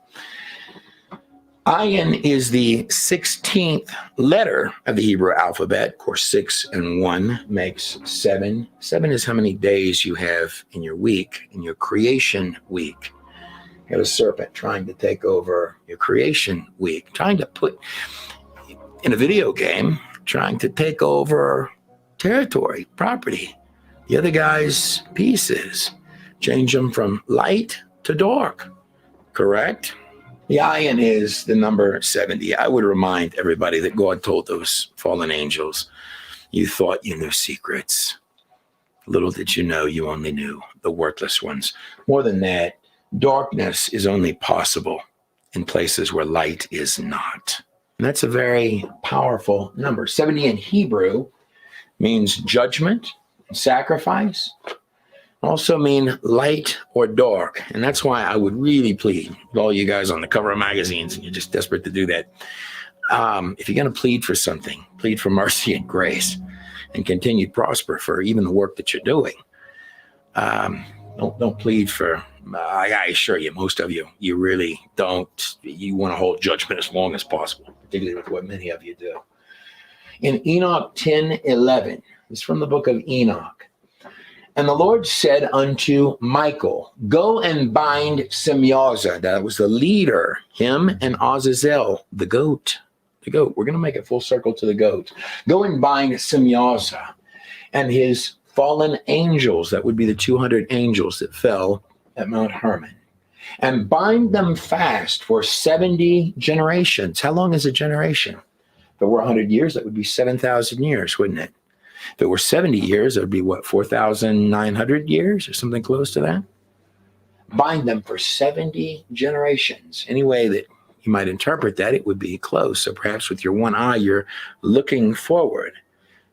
Ayin is the 16th letter of the Hebrew alphabet. Of course, 6 and 1 makes 7. 7 is how many days you have in your week, in your creation week. You got a serpent trying to take over your creation week, trying to put in a video game, trying to take over territory, property, the other guy's pieces, change them from light to dark, correct? The ayin is the number 70. I would remind everybody that God told those fallen angels, you thought you knew secrets. Little did you know you only knew the worthless ones. More than that, darkness is only possible in places where light is not. And that's a very powerful number. 70 in Hebrew means judgment, sacrifice, also mean light or dark. And that's why I would really plead with all you guys on the cover of magazines, and you're just desperate to do that. If you're going to plead for something, plead for mercy and grace and continued prosper for even the work that you're doing. Don't plead for, I assure you, most of you, you really don't. You want to hold judgment as long as possible, particularly with what many of you do. In Enoch 10:11, it's from the book of Enoch. And the Lord said unto Michael, go and bind Semyaza. That was the leader, him and Azazel, the goat. The goat. We're going to make it full circle to the goat. Go and bind Semyaza and his fallen angels. That would be the 200 angels that fell at Mount Hermon. And bind them fast for 70 generations. How long is a generation? If it were 100 years, that would be 7,000 years, wouldn't it? If it were 70 years, it would be what, 4,900 years or something close to that? Bind them for 70 generations. Any way that you might interpret that, it would be close. So perhaps with your one eye, you're looking forward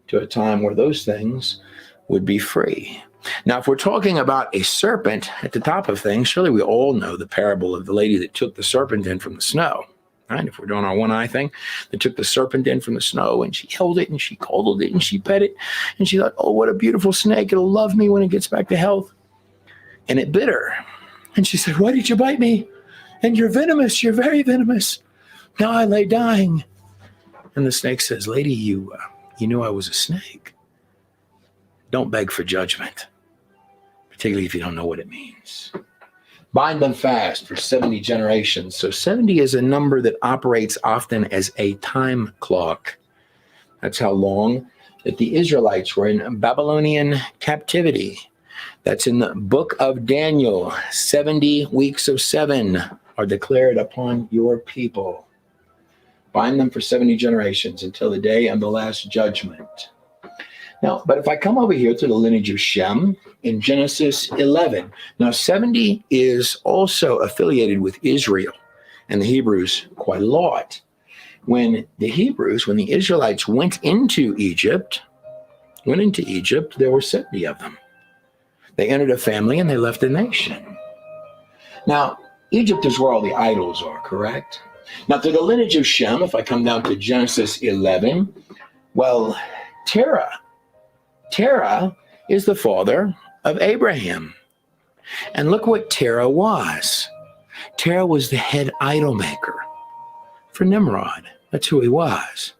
to a time where those things would be free. Now, if we're talking about a serpent at the top of things, surely we all know the parable of the lady that took the serpent in from the snow. Right? If we're doing our one eye thing, they took the serpent in from the snow and she held it and she coddled it and she pet it. And she thought, oh, what a beautiful snake. It'll love me when it gets back to health. And it bit her. And she said, why did you bite me? And you're venomous. You're very venomous. Now I lay dying. And the snake says, lady, you knew I was a snake. Don't beg for judgment, particularly if you don't know what it means. Bind them fast for 70 generations. So 70 is a number that operates often as a time clock. That's how long that the Israelites were in Babylonian captivity. That's in the book of Daniel. 70 weeks of 7 are declared upon your people. Bind them for 70 generations until the day of the last judgment. Now, but if I come over here to the lineage of Shem in Genesis 11, now 70 is also affiliated with Israel and the Hebrews quite a lot. When the Israelites went into Egypt, there were 70 of them. They entered a family and they left a nation. Now, Egypt is where all the idols are, correct? Now, to the lineage of Shem, if I come down to Genesis 11, well, Terah is the father of Abraham. And look what Terah was. Terah was the head idol maker for Nimrod. That's who he was.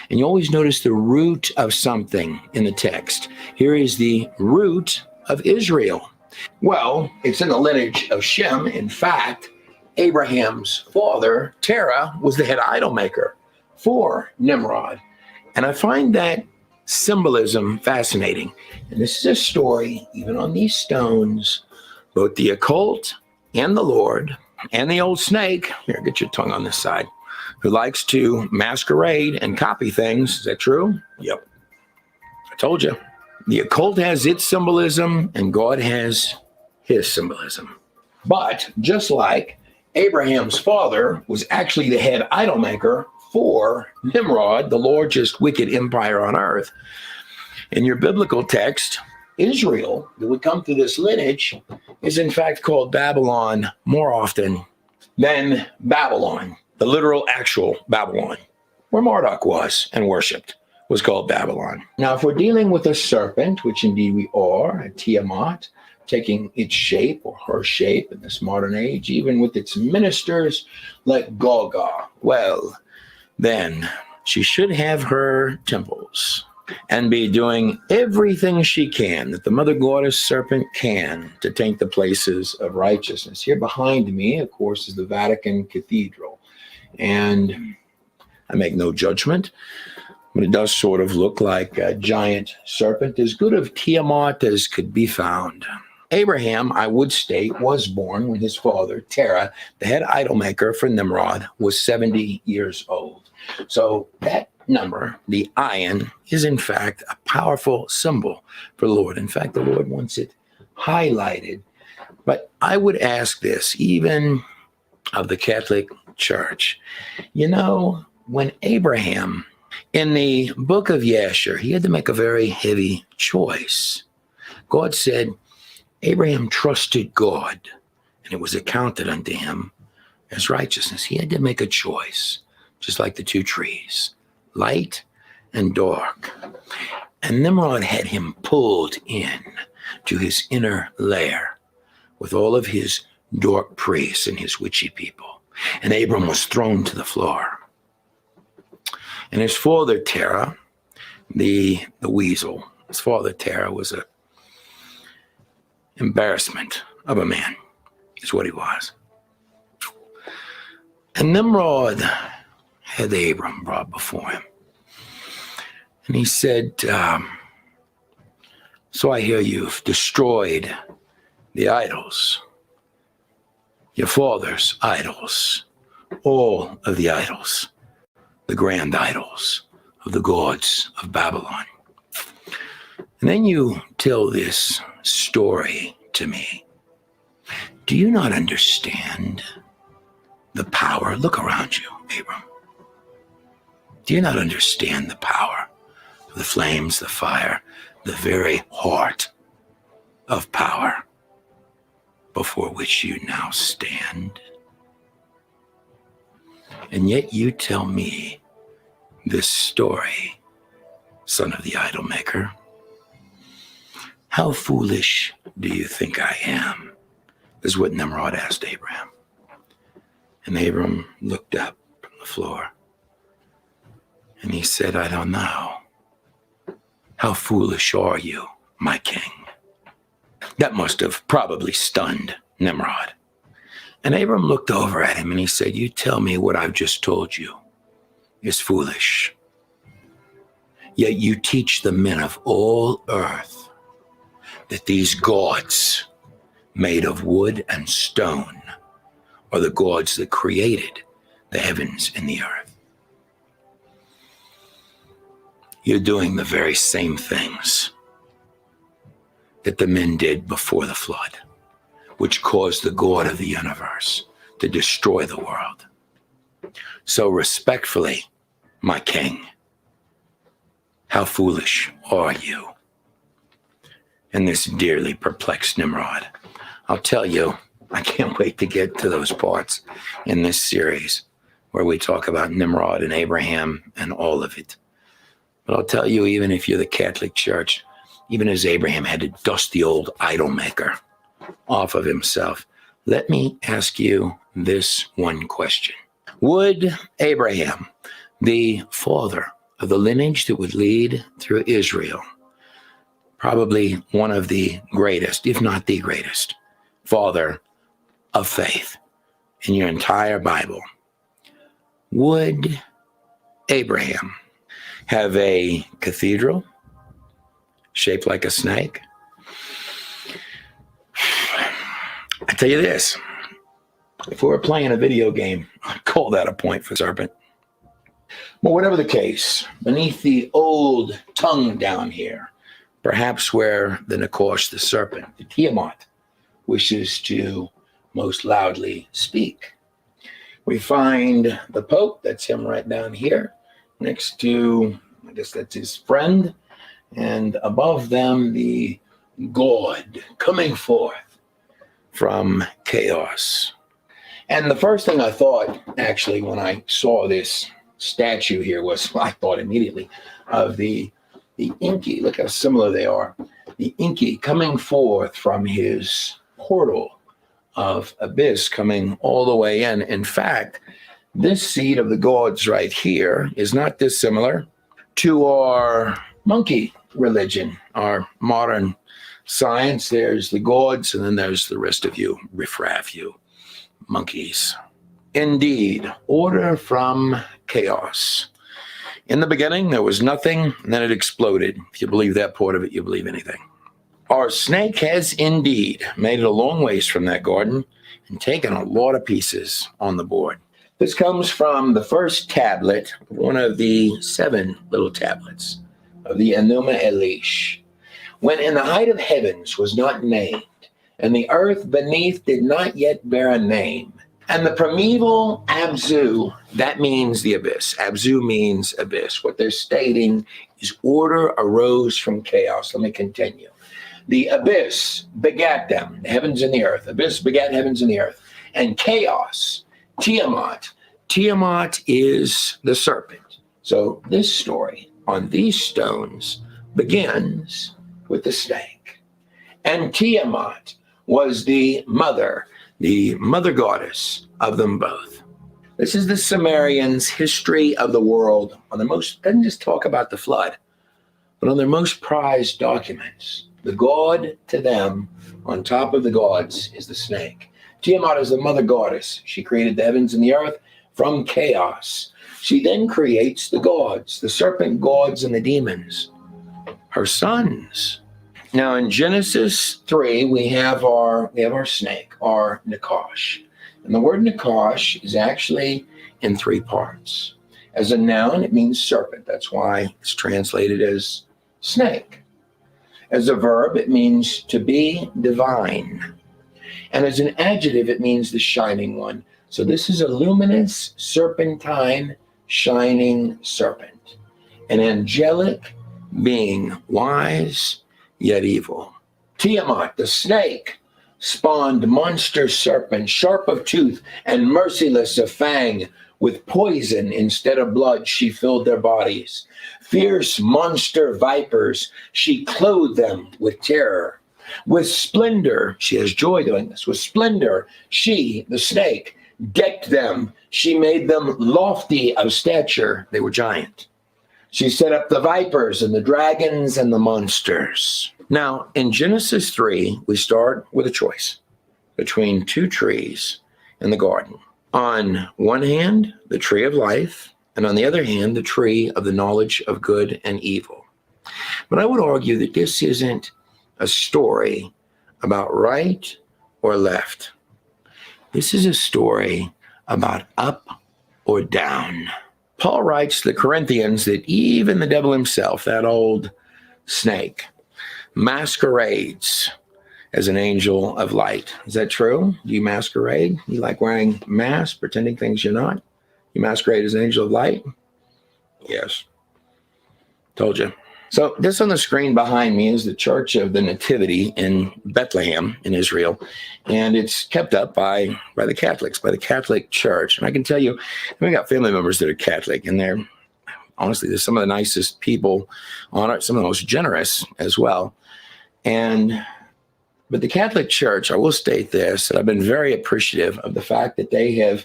And you always notice the root of something in the text. Here is the root of Israel. Well, it's in the lineage of Shem. In fact, Abraham's father, Terah, was the head idol maker for Nimrod. And I find that symbolism fascinating. And this is a story, even on these stones, both the occult and the Lord and the old snake, here, get your tongue on this side, who likes to masquerade and copy things. Is that true? Yep. I told you. The occult has its symbolism and God has his symbolism. But just like Abraham's father was actually the head idol maker for Nimrod, the largest wicked empire on earth, in your biblical text, Israel, that would come through this lineage, is in fact called Babylon more often than Babylon, the literal, actual Babylon, where Marduk was and worshipped, was called Babylon. Now, if we're dealing with a serpent, which indeed we are, a Tiamat, taking its shape or her shape in this modern age, even with its ministers like Gaga, well, then she should have her temples and be doing everything she can, that the mother goddess serpent can, to taint the places of righteousness. Here behind me, of course, is the Vatican Cathedral. And I make no judgment, but it does sort of look like a giant serpent, as good of Tiamat as could be found. Abraham, I would state, was born when his father, Terah, the head idol maker for Nimrod, was 70 years old. So that number, the iron, is in fact a powerful symbol for the Lord. In fact, the Lord wants it highlighted. But I would ask this, even of the Catholic Church. You know, when Abraham, in the book of Yasher, he had to make a very heavy choice. God said, Abraham trusted God, and it was accounted unto him as righteousness. He had to make a choice, just like the two trees, light and dark. And Nimrod had him pulled in to his inner lair with all of his dark priests and his witchy people. And Abram was thrown to the floor. And his father, Terah, the weasel, his father, Terah, was a embarrassment of a man, is what he was. And Nimrod had Abram brought before him. And he said, so I hear you've destroyed the idols, your father's idols, all of the idols, the grand idols of the gods of Babylon. And then you tell this story to me. Do you not understand the power? Look around you, Abram. Do you not understand the power of the flames, the fire, the very heart of power before which you now stand? And yet you tell me this story, son of the idol maker. How foolish do you think I am? Is what Nimrod asked Abraham. And Abram looked up from the floor and he said, I don't know. How foolish are you, my king? That must have probably stunned Nimrod. And Abram looked over at him and he said, you tell me what I've just told you is foolish. Yet you teach the men of all earth that these gods made of wood and stone are the gods that created the heavens and the earth. You're doing the very same things that the men did before the flood, which caused the God of the universe to destroy the world. So respectfully, my king, how foolish are you? And this dearly perplexed Nimrod. I'll tell you, I can't wait to get to those parts in this series where we talk about Nimrod and Abraham and all of it. But I'll tell you, even if you're the Catholic Church, even as Abraham had to dust the old idol maker off of himself, let me ask you this one question. Would Abraham, the father of the lineage that would lead through Israel, probably one of the greatest, if not the greatest, father of faith in your entire Bible, would Abraham have a cathedral shaped like a snake? I tell you this, If we were playing a video game, I'd call that a point for serpent. But whatever the case, beneath the old tongue down here, perhaps where the Nakosh, the serpent, the Tiamat, wishes to most loudly speak, we find the Pope, that's him right down here, next to, I guess that's his friend, and above them the God coming forth from chaos. And the first thing I thought, actually, when I saw this statue here was, I thought immediately of the Inky. Look how similar they are. The Inky coming forth from his portal of abyss, coming all the way in. In fact, this seed of the gods right here is not dissimilar to our monkey religion, our modern science. There's the gods, and then there's the rest of you, riffraff, you monkeys. Indeed, order from chaos. In the beginning, there was nothing, and then it exploded. If you believe that part of it, you believe anything. Our snake has indeed made it a long ways from that garden and taken a lot of pieces on the board. This comes from the first tablet, one of the 7 little tablets of the Enuma Elish. When in the height of heavens was not named, and the earth beneath did not yet bear a name, and the primeval Abzu, that means the abyss. Abzu means abyss. What they're stating is order arose from chaos. Let me continue. The abyss begat them, the heavens and the earth. Abyss begat heavens and the earth. And chaos, Tiamat. Tiamat is the serpent. So this story on these stones begins with the snake. And Tiamat was the mother goddess of them both. This is the Sumerians' history of the world on the most, doesn't just talk about the flood, but on their most prized documents. The god to them, on top of the gods, is the snake. Tiamat is the mother goddess. She created the heavens and the earth from chaos. She then creates the gods, the serpent gods and the demons, her sons. Now in Genesis 3, we have our snake, our Nakosh. And the word Nakosh is actually in 3 parts. As a noun, it means serpent. That's why it's translated as snake. As a verb, it means to be divine. And as an adjective, it means the shining one. So this is a luminous, serpentine, shining serpent. An angelic being, wise, yet evil. Tiamat, the snake, spawned monster serpent, sharp of tooth and merciless of fang. With poison instead of blood, she filled their bodies. Fierce monster vipers, she clothed them with terror. With splendor, she has joy doing this. With splendor, she, the snake, decked them. She made them lofty of stature. They were giant. She set up the vipers and the dragons and the monsters. Now, in Genesis 3, we start with a choice between 2 trees in the garden. On one hand, the tree of life, and on the other hand, the tree of the knowledge of good and evil. But I would argue that this isn't a story about right or left. This is a story about up or down. Paul writes to the Corinthians that even the devil himself, that old snake, masquerades as an angel of light. Is that true? Do you masquerade? You like wearing masks, pretending things you're not? You masquerade as an angel of light? Yes. Told you. So this on the screen behind me is the Church of the Nativity in Bethlehem in Israel. And it's kept up by the Catholics, by the Catholic Church. And I can tell you, we got family members that are Catholic, and they're honestly some of the nicest people on it, some of the most generous as well. But the Catholic Church, I will state this, that I've been very appreciative of the fact that they have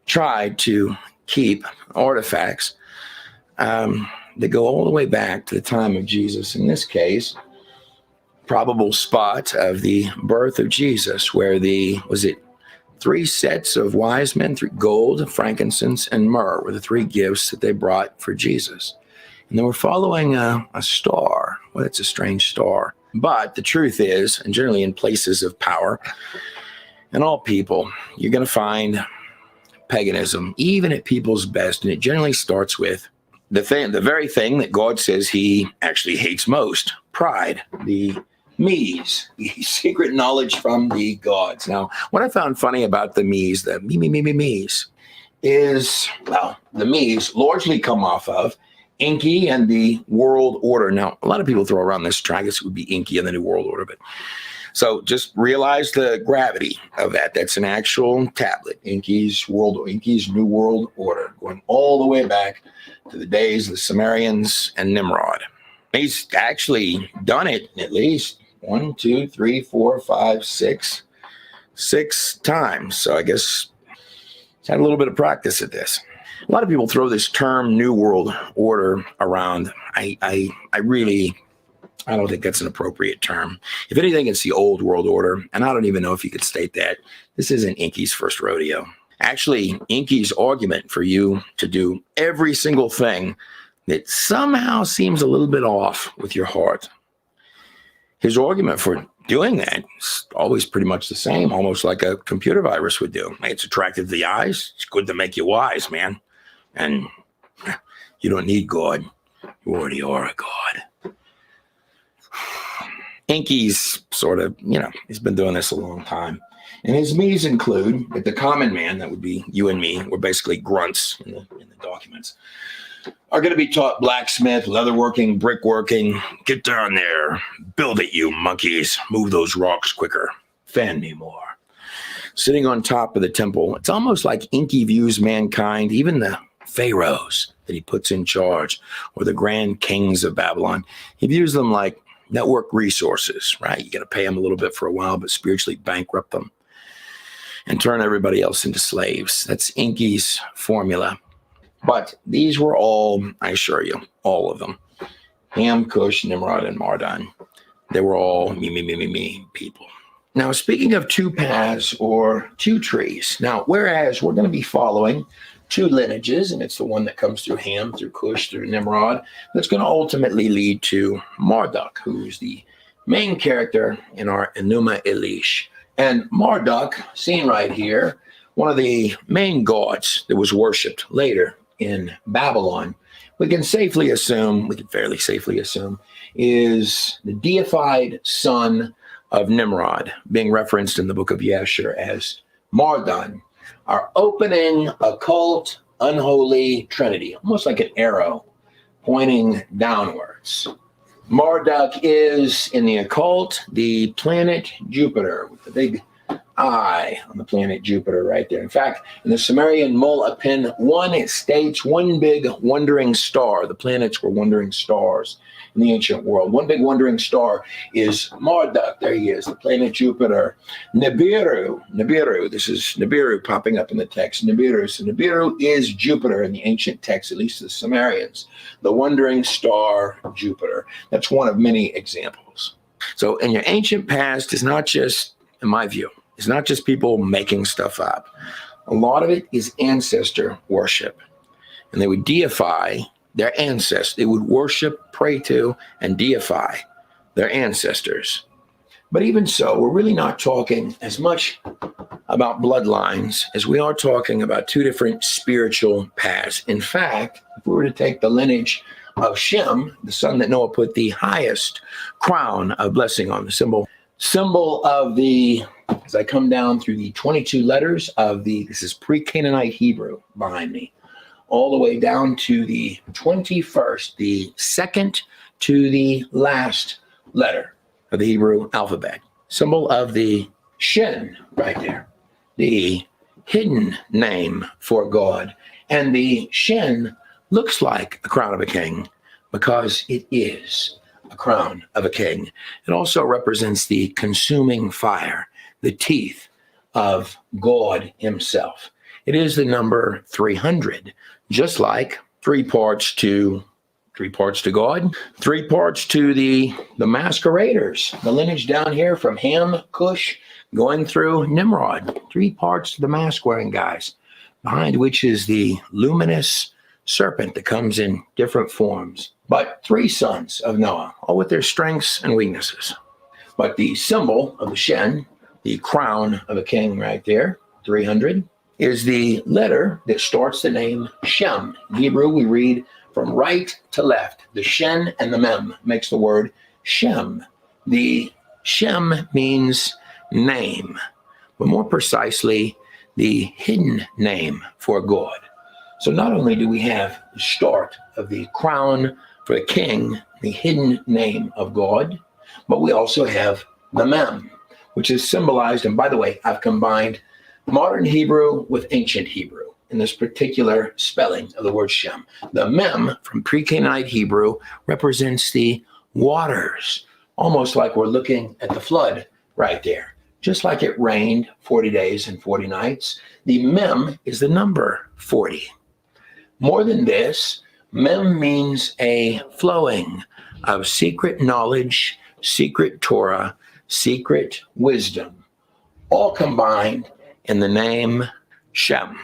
tried to keep artifacts that go all the way back to the time of Jesus. In this case, probable spot of the birth of Jesus, where 3 sets of wise men, 3 gold, frankincense, and myrrh were the 3 gifts that they brought for Jesus. And they were following a star. Well, it's a strange star. But the truth is, and generally in places of power, In all people, you're going to find paganism, even at people's best, and it generally starts with the very thing that God says he actually hates most, pride, the me's, the secret knowledge from the gods. Now, what I found funny about the me's, the me's, is, well, the me's largely come off of Inky and the World Order. Now, a lot of people throw around this term. I guess it would be Inky and the New World Order, but so just realize the gravity of that. That's an actual tablet, Inky's New World Order, going all the way back to the days of the Sumerians and Nimrod. He's actually done it at least 1, 2, 3, 4, 5, 6 times. So I guess he's had a little bit of practice at this. A lot of people throw this term New World Order around. I don't think that's an appropriate term. If anything, it's the Old World Order, and I don't even know if you could state that. This isn't Inky's first rodeo. Actually, Inky's argument for you to do every single thing that somehow seems a little bit off with your heart, his argument for doing that is always pretty much the same, almost like a computer virus would do. It's attractive to the eyes. It's good to make you wise, man. And you don't need God. You already are a God. Inky's sort of, he's been doing this a long time. And his me's include that the common man, that would be you and me, we're basically grunts in the documents, are going to be taught blacksmith, leatherworking, brickworking. Get down there. Build it, you monkeys. Move those rocks quicker. Fan me more. Sitting on top of the temple, it's almost like Inky views mankind, even the pharaohs that he puts in charge, or the grand kings of Babylon. He views them like network resources, right? You got to pay them a little bit for a while, but spiritually bankrupt them and turn everybody else into slaves. That's Inky's formula. But these were all, I assure you, all of them, Ham, Cush, Nimrod, and Mardon. They were all me people. Now, speaking of two paths or two trees, now, whereas we're going to be following two lineages, and it's the one that comes through Ham, through Cush, through Nimrod, that's going to ultimately lead to Marduk, who's the main character in our Enuma Elish. And Marduk, seen right here, one of the main gods that was worshipped later in Babylon, we can fairly safely assume, is the deified son of Nimrod, being referenced in the book of Yashar as Mardon, our opening occult unholy trinity, almost like an arrow pointing downwards. Marduk is, in the occult, the planet Jupiter, with the big eye on the planet Jupiter right there. In fact, in the Sumerian Mul-Apin 1, it states one big wandering star. The planets were wandering stars in the ancient world. One big wandering star is Marduk. There he is, the planet Jupiter. Nibiru, this is Nibiru popping up in the text. Nibiru, so Nibiru is Jupiter in the ancient text, at least the Sumerians. The wandering star Jupiter. That's one of many examples. So in your ancient past is not just, in my view, it's not just people making stuff up. A lot of it is ancestor worship. And they would deify their ancestors. They would worship, pray to, and deify their ancestors. But even so, we're really not talking as much about bloodlines as we are talking about two different spiritual paths. In fact, if we were to take the lineage of Shem, the son that Noah put the highest crown of blessing on, the symbol of the, as I come down through the 22 letters of this is pre-Canaanite Hebrew behind me, all the way down to the 21st, the second to the last letter of the Hebrew alphabet. Symbol of the Shin right there, the hidden name for God. And the Shin looks like a crown of a king because it is a crown of a king. It also represents the consuming fire, the teeth of God himself. It is the number 300, just like three parts to God, three parts to the masqueraders, the lineage down here from Ham, Cush, going through Nimrod, three parts to the mask-wearing guys, behind which is the luminous serpent that comes in different forms. But three sons of Noah, all with their strengths and weaknesses. But the symbol of the Shen the crown of a king right there, 300, is the letter that starts the name Shem. In Hebrew, we read from right to left. The Shen and the Mem makes the word Shem. The Shem means name, but more precisely, the hidden name for God. So not only do we have the start of the crown for the king, the hidden name of God, but we also have the Mem, which is symbolized, and by the way, I've combined modern Hebrew with ancient Hebrew in this particular spelling of the word Shem. The Mem from pre-Canaanite Hebrew represents the waters, almost like we're looking at the flood right there. Just like it rained 40 days and 40 nights, the Mem is the number 40. More than this, Mem means a flowing of secret knowledge, secret Torah, secret wisdom, all combined in the name Shem.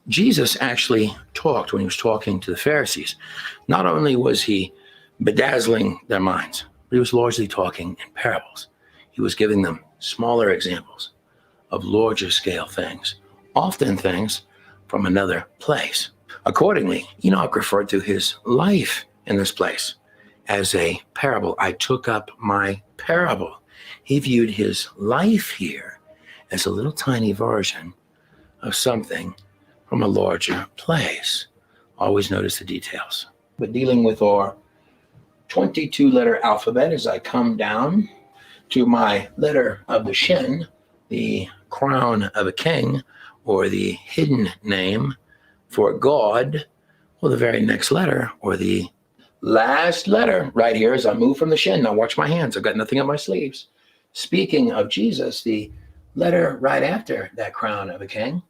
Jesus actually talked when he was talking to the Pharisees. Not only was he bedazzling their minds, but he was largely talking in parables. He was giving them smaller examples of larger scale things, often things from another place. Accordingly, Enoch referred to his life in this place as a parable. I took up my parable. He viewed his life here as a little tiny version of something from a larger place. Always notice the details. But dealing with our 22-letter alphabet, as I come down to my letter of the Shin, the crown of a king, or the hidden name for God, well, the very next letter, or the last letter right here as I move from the Shin. Now watch my hands. I've got nothing up my sleeves. Speaking of Jesus, the letter right after that crown of a king,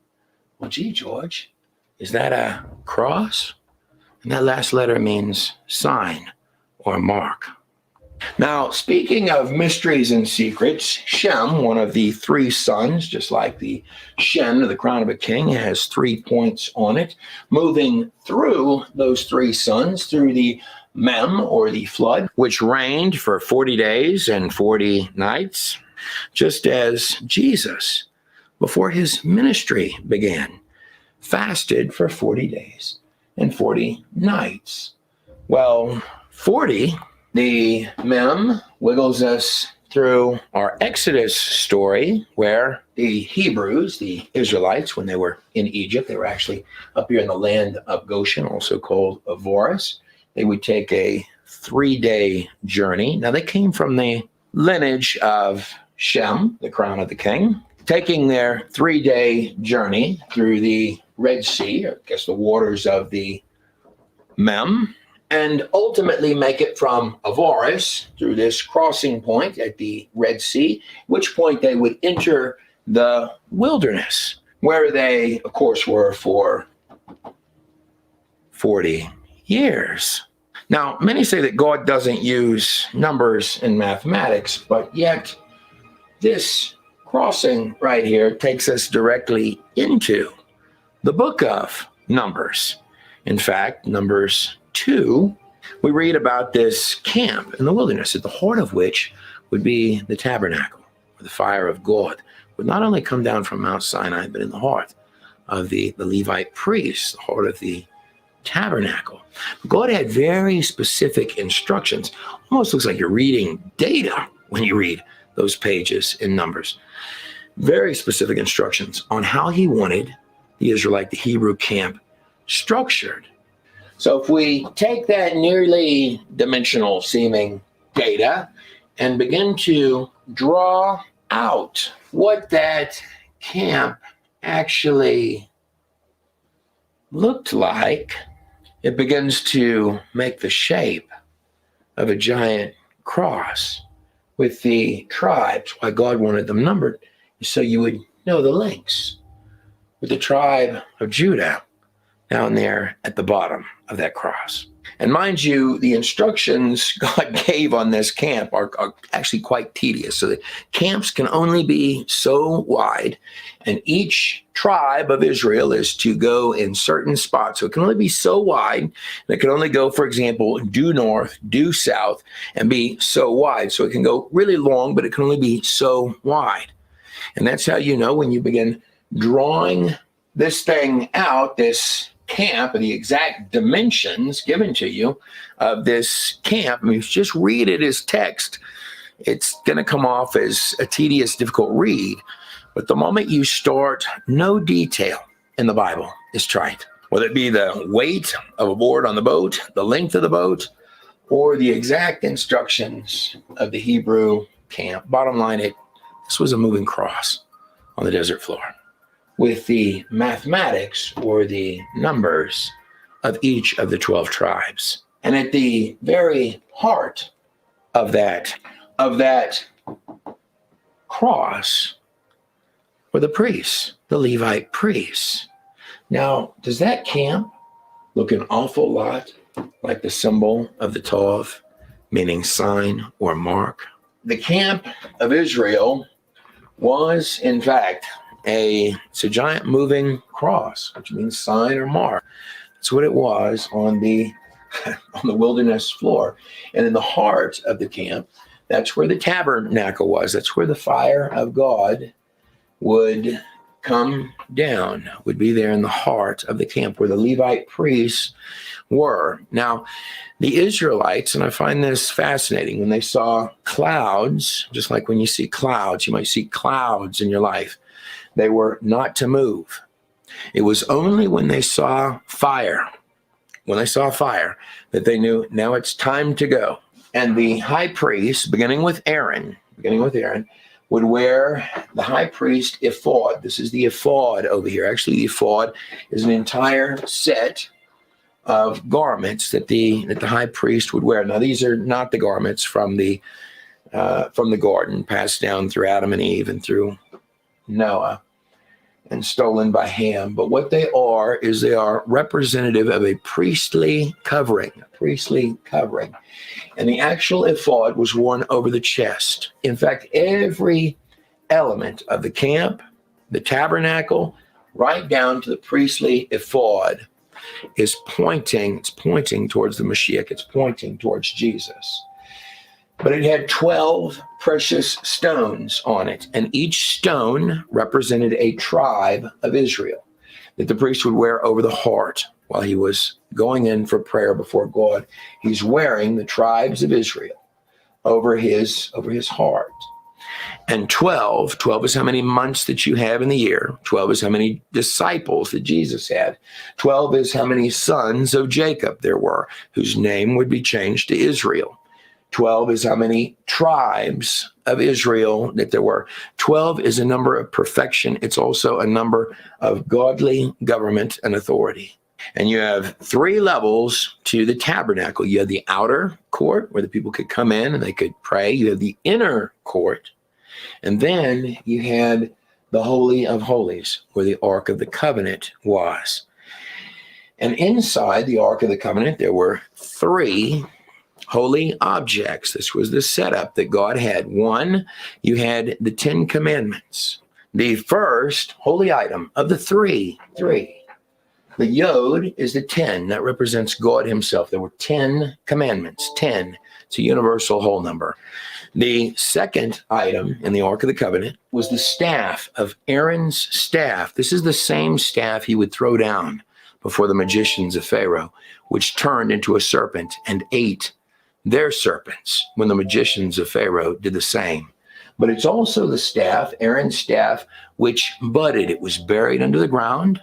well, gee, George, is that a cross? And that last letter means sign or mark. Now, speaking of mysteries and secrets, Shem, one of the three sons, just like the Shen, the crown of a king, has 3 points on it. Moving through those three sons, through the Mem, or the flood, which reigned for 40 days and 40 nights, just as Jesus, before his ministry began, fasted for 40 days and 40 nights. Well, 40, the Mem wiggles us through our Exodus story, where the Hebrews, the Israelites, when they were in Egypt, they were actually up here in the land of Goshen, also called Avoris. They would take a 3-day journey. Now, they came from the lineage of Shem, the crown of the king, taking their 3-day journey through the Red Sea, or I guess the waters of the Mem, and ultimately make it from Avoris through this crossing point at the Red Sea, which point they would enter the wilderness, where they, of course, were for 40 years. Now, many say that God doesn't use numbers in mathematics, but yet this crossing right here takes us directly into the book of Numbers. In fact, Numbers 2, we read about this camp in the wilderness, at the heart of which would be the tabernacle, where the fire of God would not only come down from Mount Sinai, but in the heart of the Levite priests, the heart of the tabernacle. God had very specific instructions. Almost looks like you're reading data when you read those pages in Numbers. Very specific instructions on how he wanted the Israelite, the Hebrew camp, structured. So if we take that nearly dimensional seeming data and begin to draw out what that camp actually looked like, it begins to make the shape of a giant cross with the tribes. Why God wanted them numbered is so you would know the links, with the tribe of Judah down there at the bottom of that cross. And mind you, the instructions God gave on this camp are actually quite tedious. So the camps can only be so wide, and each tribe of Israel is to go in certain spots. So it can only be so wide, and it can only go, for example, due north, due south, and be so wide. So it can go really long, but it can only be so wide. And that's how you know when you begin drawing this thing out, this camp, the exact dimensions given to you of this camp. I mean, if you just read it as text, it's going to come off as a tedious, difficult read. But the moment you start, no detail in the Bible is trite. Whether it be the weight of a board on the boat, the length of the boat, or the exact instructions of the Hebrew camp. Bottom line, this was a moving cross on the desert floor, with the mathematics or the numbers of each of the 12 tribes. And at the very heart of that cross were the priests, the Levite priests. Now, does that camp look an awful lot like the symbol of the Tov, meaning sign or mark? The camp of Israel was, in fact, it's a giant moving cross, which means sign or mark. That's what it was on the wilderness floor. And in the heart of the camp, that's where the tabernacle was. That's where the fire of God would come down, would be there in the heart of the camp, where the Levite priests were. Now, the Israelites, and I find this fascinating, when they saw clouds, just like when you see clouds, you might see clouds in your life, they were not to move. It was only when they saw fire, that they knew now it's time to go. And the high priest, beginning with Aaron, would wear the high priest ephod. This is the ephod over here. Actually, the ephod is an entire set of garments that the high priest would wear. Now, these are not the garments from the garden, passed down through Adam and Eve and through Noah and stolen by Ham. But what they are is they are representative of a priestly covering. And the actual ephod was worn over the chest. In fact, every element of the camp, the tabernacle, right down to the priestly ephod, is pointing towards the Mashiach. It's pointing towards Jesus. But it had 12 precious stones on it, and each stone represented a tribe of Israel that the priest would wear over the heart while he was going in for prayer before God. He's wearing the tribes of Israel over his heart. And 12 is how many months that you have in the year. 12 is how many disciples that Jesus had. 12 is how many sons of Jacob there were, whose name would be changed to Israel. 12 is how many tribes of Israel that there were. 12 is a number of perfection. It's also a number of godly government and authority. And you have 3 levels to the tabernacle. You have the outer court where the people could come in and they could pray. You have the inner court. And then you had the Holy of Holies, where the Ark of the Covenant was. And inside the Ark of the Covenant, there were 3 holy objects. This was the setup that God had. 1, you had the 10 Commandments. The first holy item of the 3. The Yod is the 10. That represents God himself. There were 10 commandments. 10. It's a universal whole number. The second item in the Ark of the Covenant was the staff of Aaron's staff. This is the same staff he would throw down before the magicians of Pharaoh, which turned into a serpent and ate their serpents when the magicians of Pharaoh did the same. But it's also the staff, Aaron's staff, which budded. It was buried under the ground.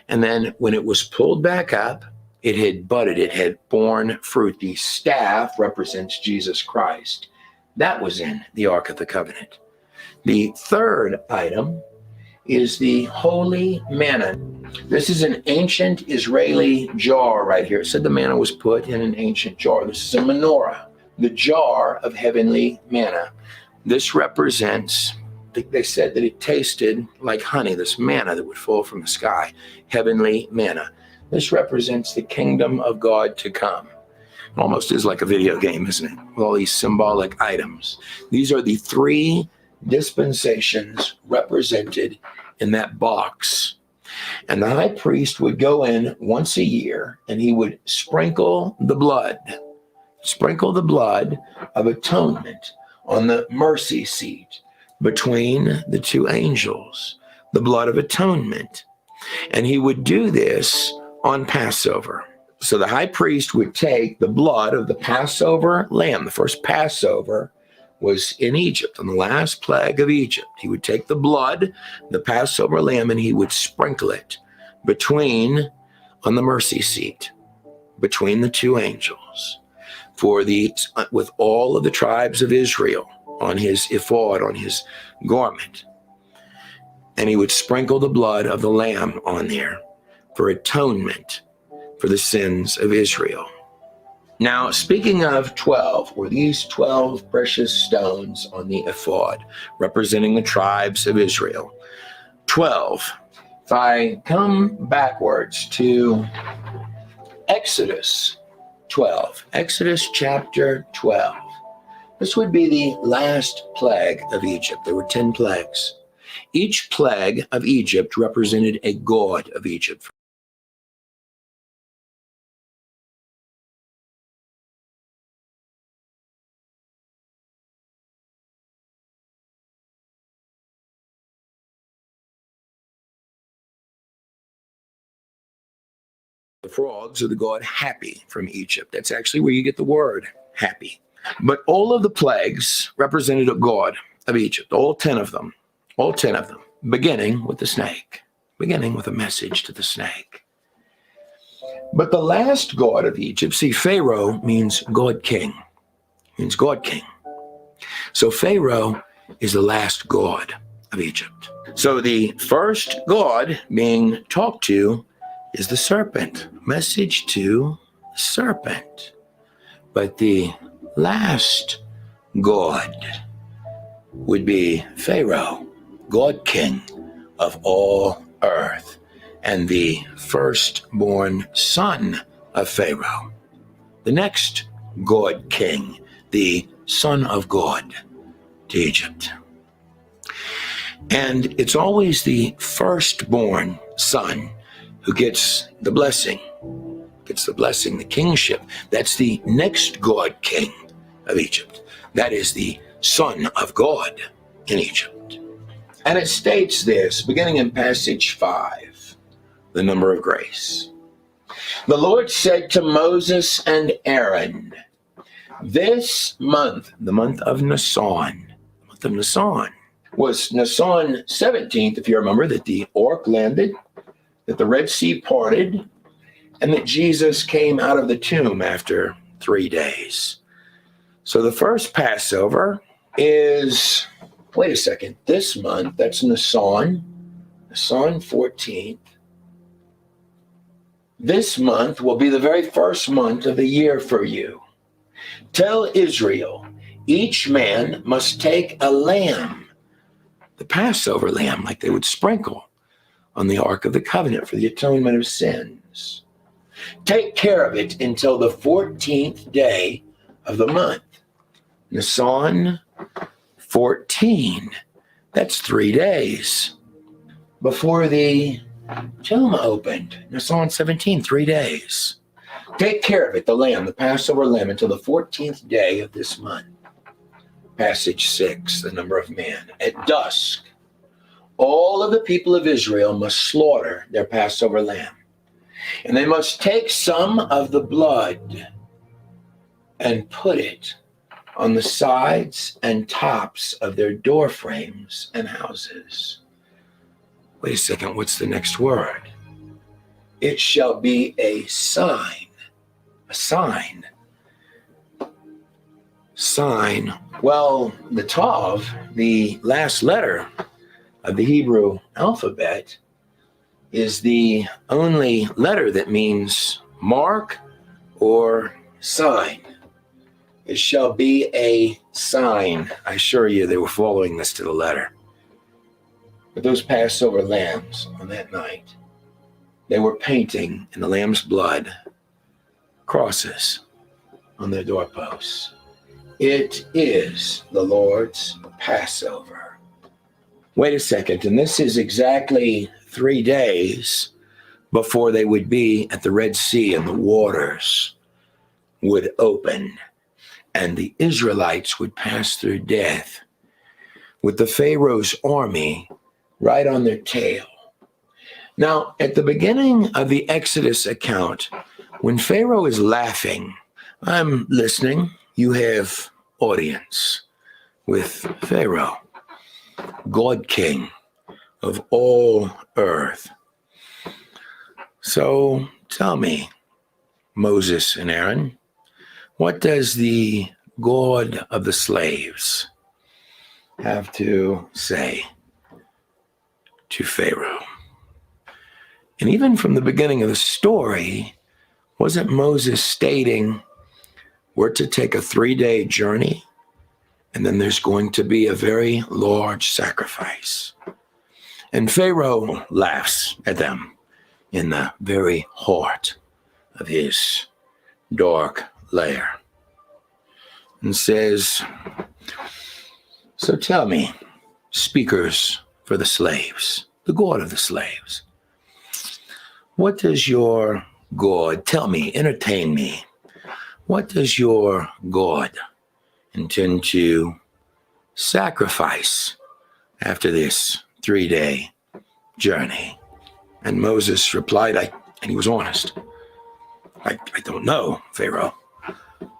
And then when it was pulled back up, it had budded. It had borne fruit. The staff represents Jesus Christ. That was in the Ark of the Covenant. The third item is the holy manna. This is an ancient Israeli jar right here. It said the manna was put in an ancient jar. This is a menorah, the jar of heavenly manna. This represents, they said that it tasted like honey, this manna that would fall from the sky, heavenly manna. This represents the kingdom of God to come. It almost is like a video game, isn't it? With all these symbolic items. These are the three dispensations represented in that box. And the high priest would go in once a year and he would sprinkle the blood of atonement on the mercy seat between the two angels, the blood of atonement. And he would do this on Passover. So the high priest would take the blood of the Passover lamb. The first Passover was in Egypt, on the last plague of Egypt. He would take the blood, the Passover lamb, and he would sprinkle it on the mercy seat, between the two angels, with all of the tribes of Israel on his ephod, on his garment. And he would sprinkle the blood of the lamb on there for atonement for the sins of Israel. Now, speaking of 12, were these 12 precious stones on the ephod, representing the tribes of Israel. 12. If I come backwards to Exodus 12, Exodus chapter 12, this would be the last plague of Egypt. There were 10 plagues. Each plague of Egypt represented a god of Egypt. The frogs are the god Happy from Egypt. That's actually where you get the word happy. But all of the plagues represented a god of Egypt, all 10 of them, beginning with the snake, beginning with a message to the snake. But the last god of Egypt, see, Pharaoh means God King, So Pharaoh is the last god of Egypt. So the first god being talked to is the serpent, message to the serpent. But the last god would be Pharaoh, God King of all earth, and the firstborn son of Pharaoh. The next God King, the son of God to Egypt. And it's always the firstborn son who gets the blessing, the kingship. That's the next God King of Egypt. That is the Son of God in Egypt. And it states this, beginning in passage 5, the number of grace. The Lord said to Moses and Aaron, this month, the month of Nisan, was Nisan 17th, if you remember, that the ark landed, that the Red Sea parted, and that Jesus came out of the tomb after 3 days. So the first Passover is, this month, that's Nisan 14th. This month will be the very first month of the year for you. Tell Israel, each man must take a lamb, the Passover lamb, like they would sprinkle on the Ark of the Covenant for the atonement of sins. Take care of it until the 14th day of the month. Nisan 14. That's 3 days before the tomb opened. Nisan 17, 3 days. Take care of it, the lamb, the Passover lamb, until the 14th day of this month. Passage 6, the number of men. At dusk, all of the people of Israel must slaughter their Passover lamb. And they must take some of the blood and put it on the sides and tops of their door frames and houses. Wait a second, what's the next word? It shall be a sign. A sign. Sign. Well, the Tav, the last letter of the Hebrew alphabet, is the only letter that means mark or sign. It shall be a sign. I assure you they were following this to the letter. But those Passover lambs on that night they were painting in the lamb's blood crosses on their doorposts. It is the Lord's Passover. Wait a second, and this is exactly 3 days before they would be at the Red Sea and the waters would open and the Israelites would pass through death with the Pharaoh's army right on their tail. Now, at the beginning of the Exodus account, when Pharaoh is laughing, I'm listening. You have audience with Pharaoh, God King of all earth. So tell me, Moses and Aaron, what does the God of the slaves have to say to Pharaoh? And even from the beginning of the story, wasn't Moses stating we're to take a 3-day journey and then there's going to be a very large sacrifice? And Pharaoh laughs at them in the very heart of his dark lair and says, so tell me, speakers for the slaves, the God of the slaves, what does your God, tell me, entertain me, what does your God intend to sacrifice after this 3-day journey? And Moses replied, and he was honest, I don't know, Pharaoh.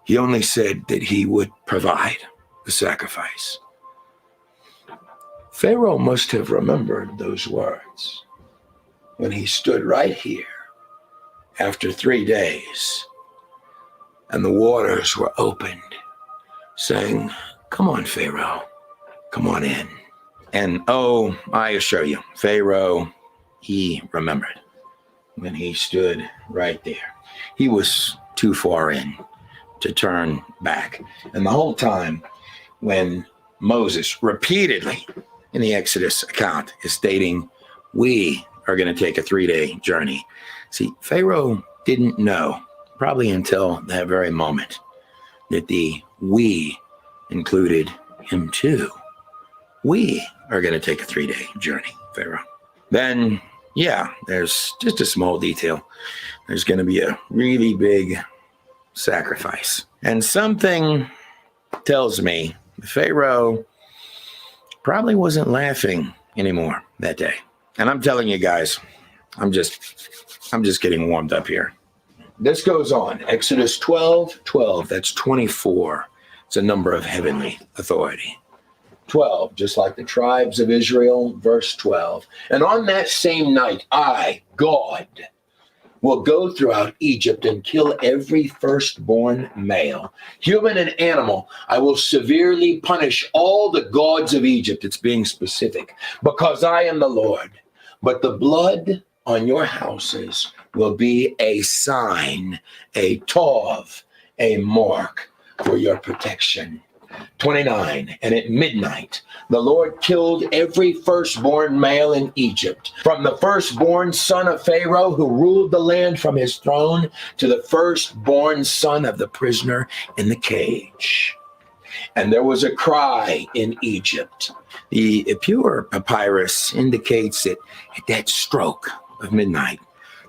He only said that he would provide the sacrifice. Pharaoh must have remembered those words when he stood right here after 3 days and the waters were opened, saying, come on, Pharaoh, come on in. And oh, I assure you, Pharaoh, he remembered when he stood right there. He was too far in to turn back. And the whole time when Moses repeatedly in the Exodus account is stating, we are going to take a 3-day journey. See, Pharaoh didn't know, probably until that very moment, that the we included him too. We are going to take a 3-day journey, Pharaoh. Then, yeah, there's just a small detail. There's going to be a really big sacrifice. And something tells me Pharaoh probably wasn't laughing anymore that day. And I'm telling you guys, I'm just getting warmed up here. This goes on. Exodus 12, that's 24. It's a number of heavenly authority. 12, just like the tribes of Israel, verse 12. And on that same night, I, God, will go throughout Egypt and kill every firstborn male, human and animal. I will severely punish all the gods of Egypt. It's being specific, because I am the Lord. But the blood on your houses will be a sign, a tov, a mark for your protection. 29, and at midnight, the Lord killed every firstborn male in Egypt, from the firstborn son of Pharaoh who ruled the land from his throne to the firstborn son of the prisoner in the cage. And there was a cry in Egypt. The pure papyrus indicates that at that stroke of midnight,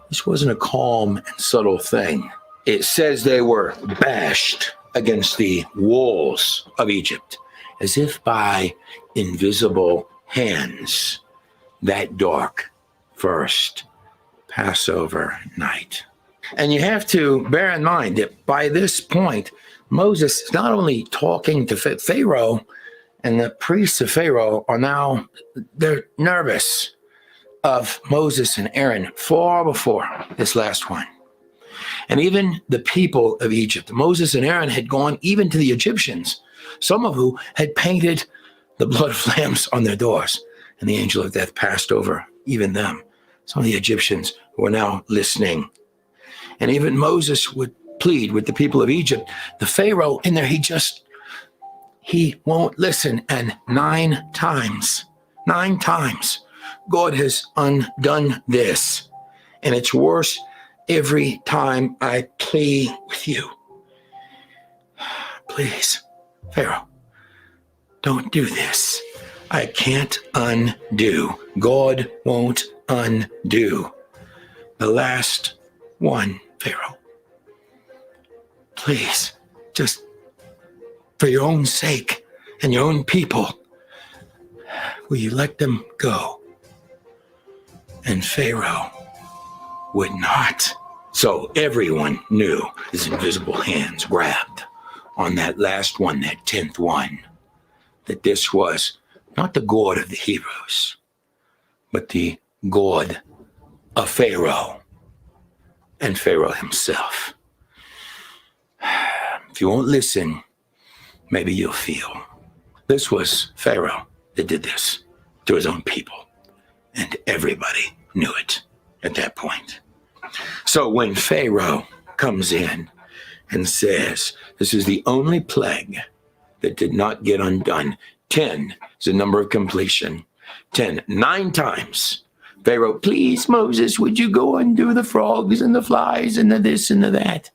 this wasn't a calm and subtle thing. It says they were bashed against the walls of Egypt, as if by invisible hands, that dark first Passover night. And you have to bear in mind that by this point, Moses is not only talking to Pharaoh, and the priests of Pharaoh are now, they're nervous of Moses and Aaron far before this last one. And even the people of Egypt, Moses and Aaron had gone even to the Egyptians, some of who had painted the blood of lambs on their doors. And the angel of death passed over even them. Some of the Egyptians who are now listening. And even Moses would plead with the people of Egypt. The Pharaoh in there, he won't listen. And 9 times, God has undone this. And it's worse every time I plea with you. Please, Pharaoh, don't do this. I can't undo. God won't undo. The last one, Pharaoh. Please, just for your own sake and your own people, will you let them go? And Pharaoh would not. So everyone knew his invisible hands grabbed on that last one, that 10th one, that this was not the God of the Hebrews, but the God of Pharaoh and Pharaoh himself. If you won't listen, maybe you'll feel. This was Pharaoh that did this to his own people, and everybody knew it at that point. So when Pharaoh comes in and says, this is the only plague that did not get undone. 10 is the number of completion. 10, 9 times. Pharaoh, please, Moses, would you go undo the frogs and the flies and the this and the that?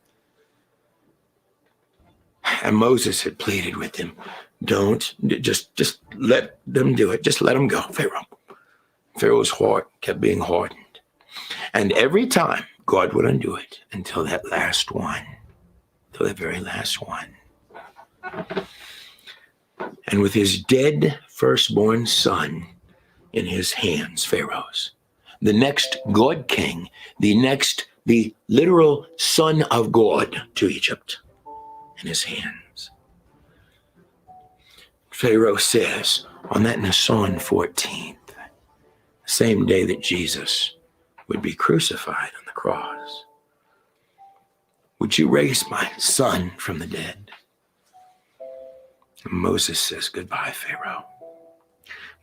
And Moses had pleaded with him, don't, just let them do it. Just let them go, Pharaoh. Pharaoh's heart kept being hardened. And every time God would undo it until that last one, till the very last one. And with his dead firstborn son in his hands, Pharaoh's, the next God king, the literal son of God to Egypt in his hands. Pharaoh says on that Nisan 14th, the same day that Jesus would be crucified on the cross, would you raise my son from the dead? And Moses says, goodbye, Pharaoh.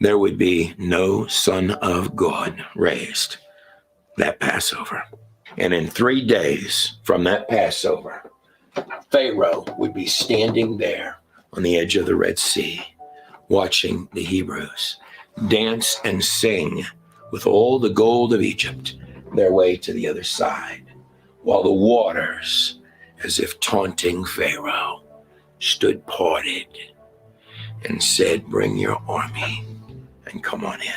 There would be no son of God raised that Passover. And in 3 days from that Passover, Pharaoh would be standing there on the edge of the Red Sea, watching the Hebrews dance and sing with all the gold of Egypt their way to the other side, while the waters, as if taunting Pharaoh, stood parted and said, bring your army and come on in.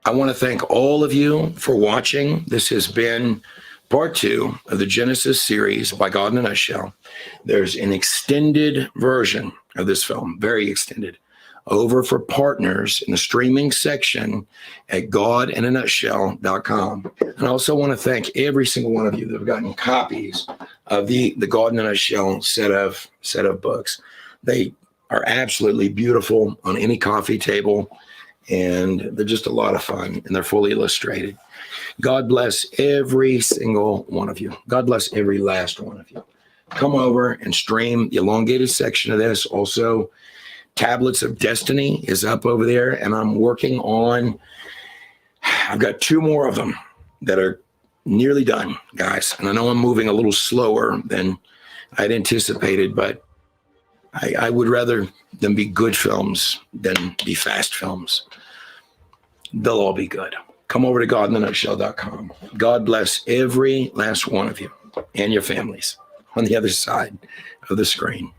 I want to thank all of you for watching. This has been part 2 of the Genesis series by God in a Nutshell. There's an extended version of this film, very extended, over for partners in the streaming section at godinanutshell.com. And I also want to thank every single one of you that have gotten copies of the God in a Nutshell set of books. They are absolutely beautiful on any coffee table, and they're just a lot of fun, and they're fully illustrated. God bless every single one of you. God bless every last one of you. Come over and stream the elongated section of this. Also, Tablets of Destiny is up over there, and I'm working on, I've got 2 more of them that are nearly done, guys. And I know I'm moving a little slower than I'd anticipated, but I would rather them be good films than be fast films. They'll all be good. Come over to godinanutshell.com. God bless every last one of you and your families on the other side of the screen.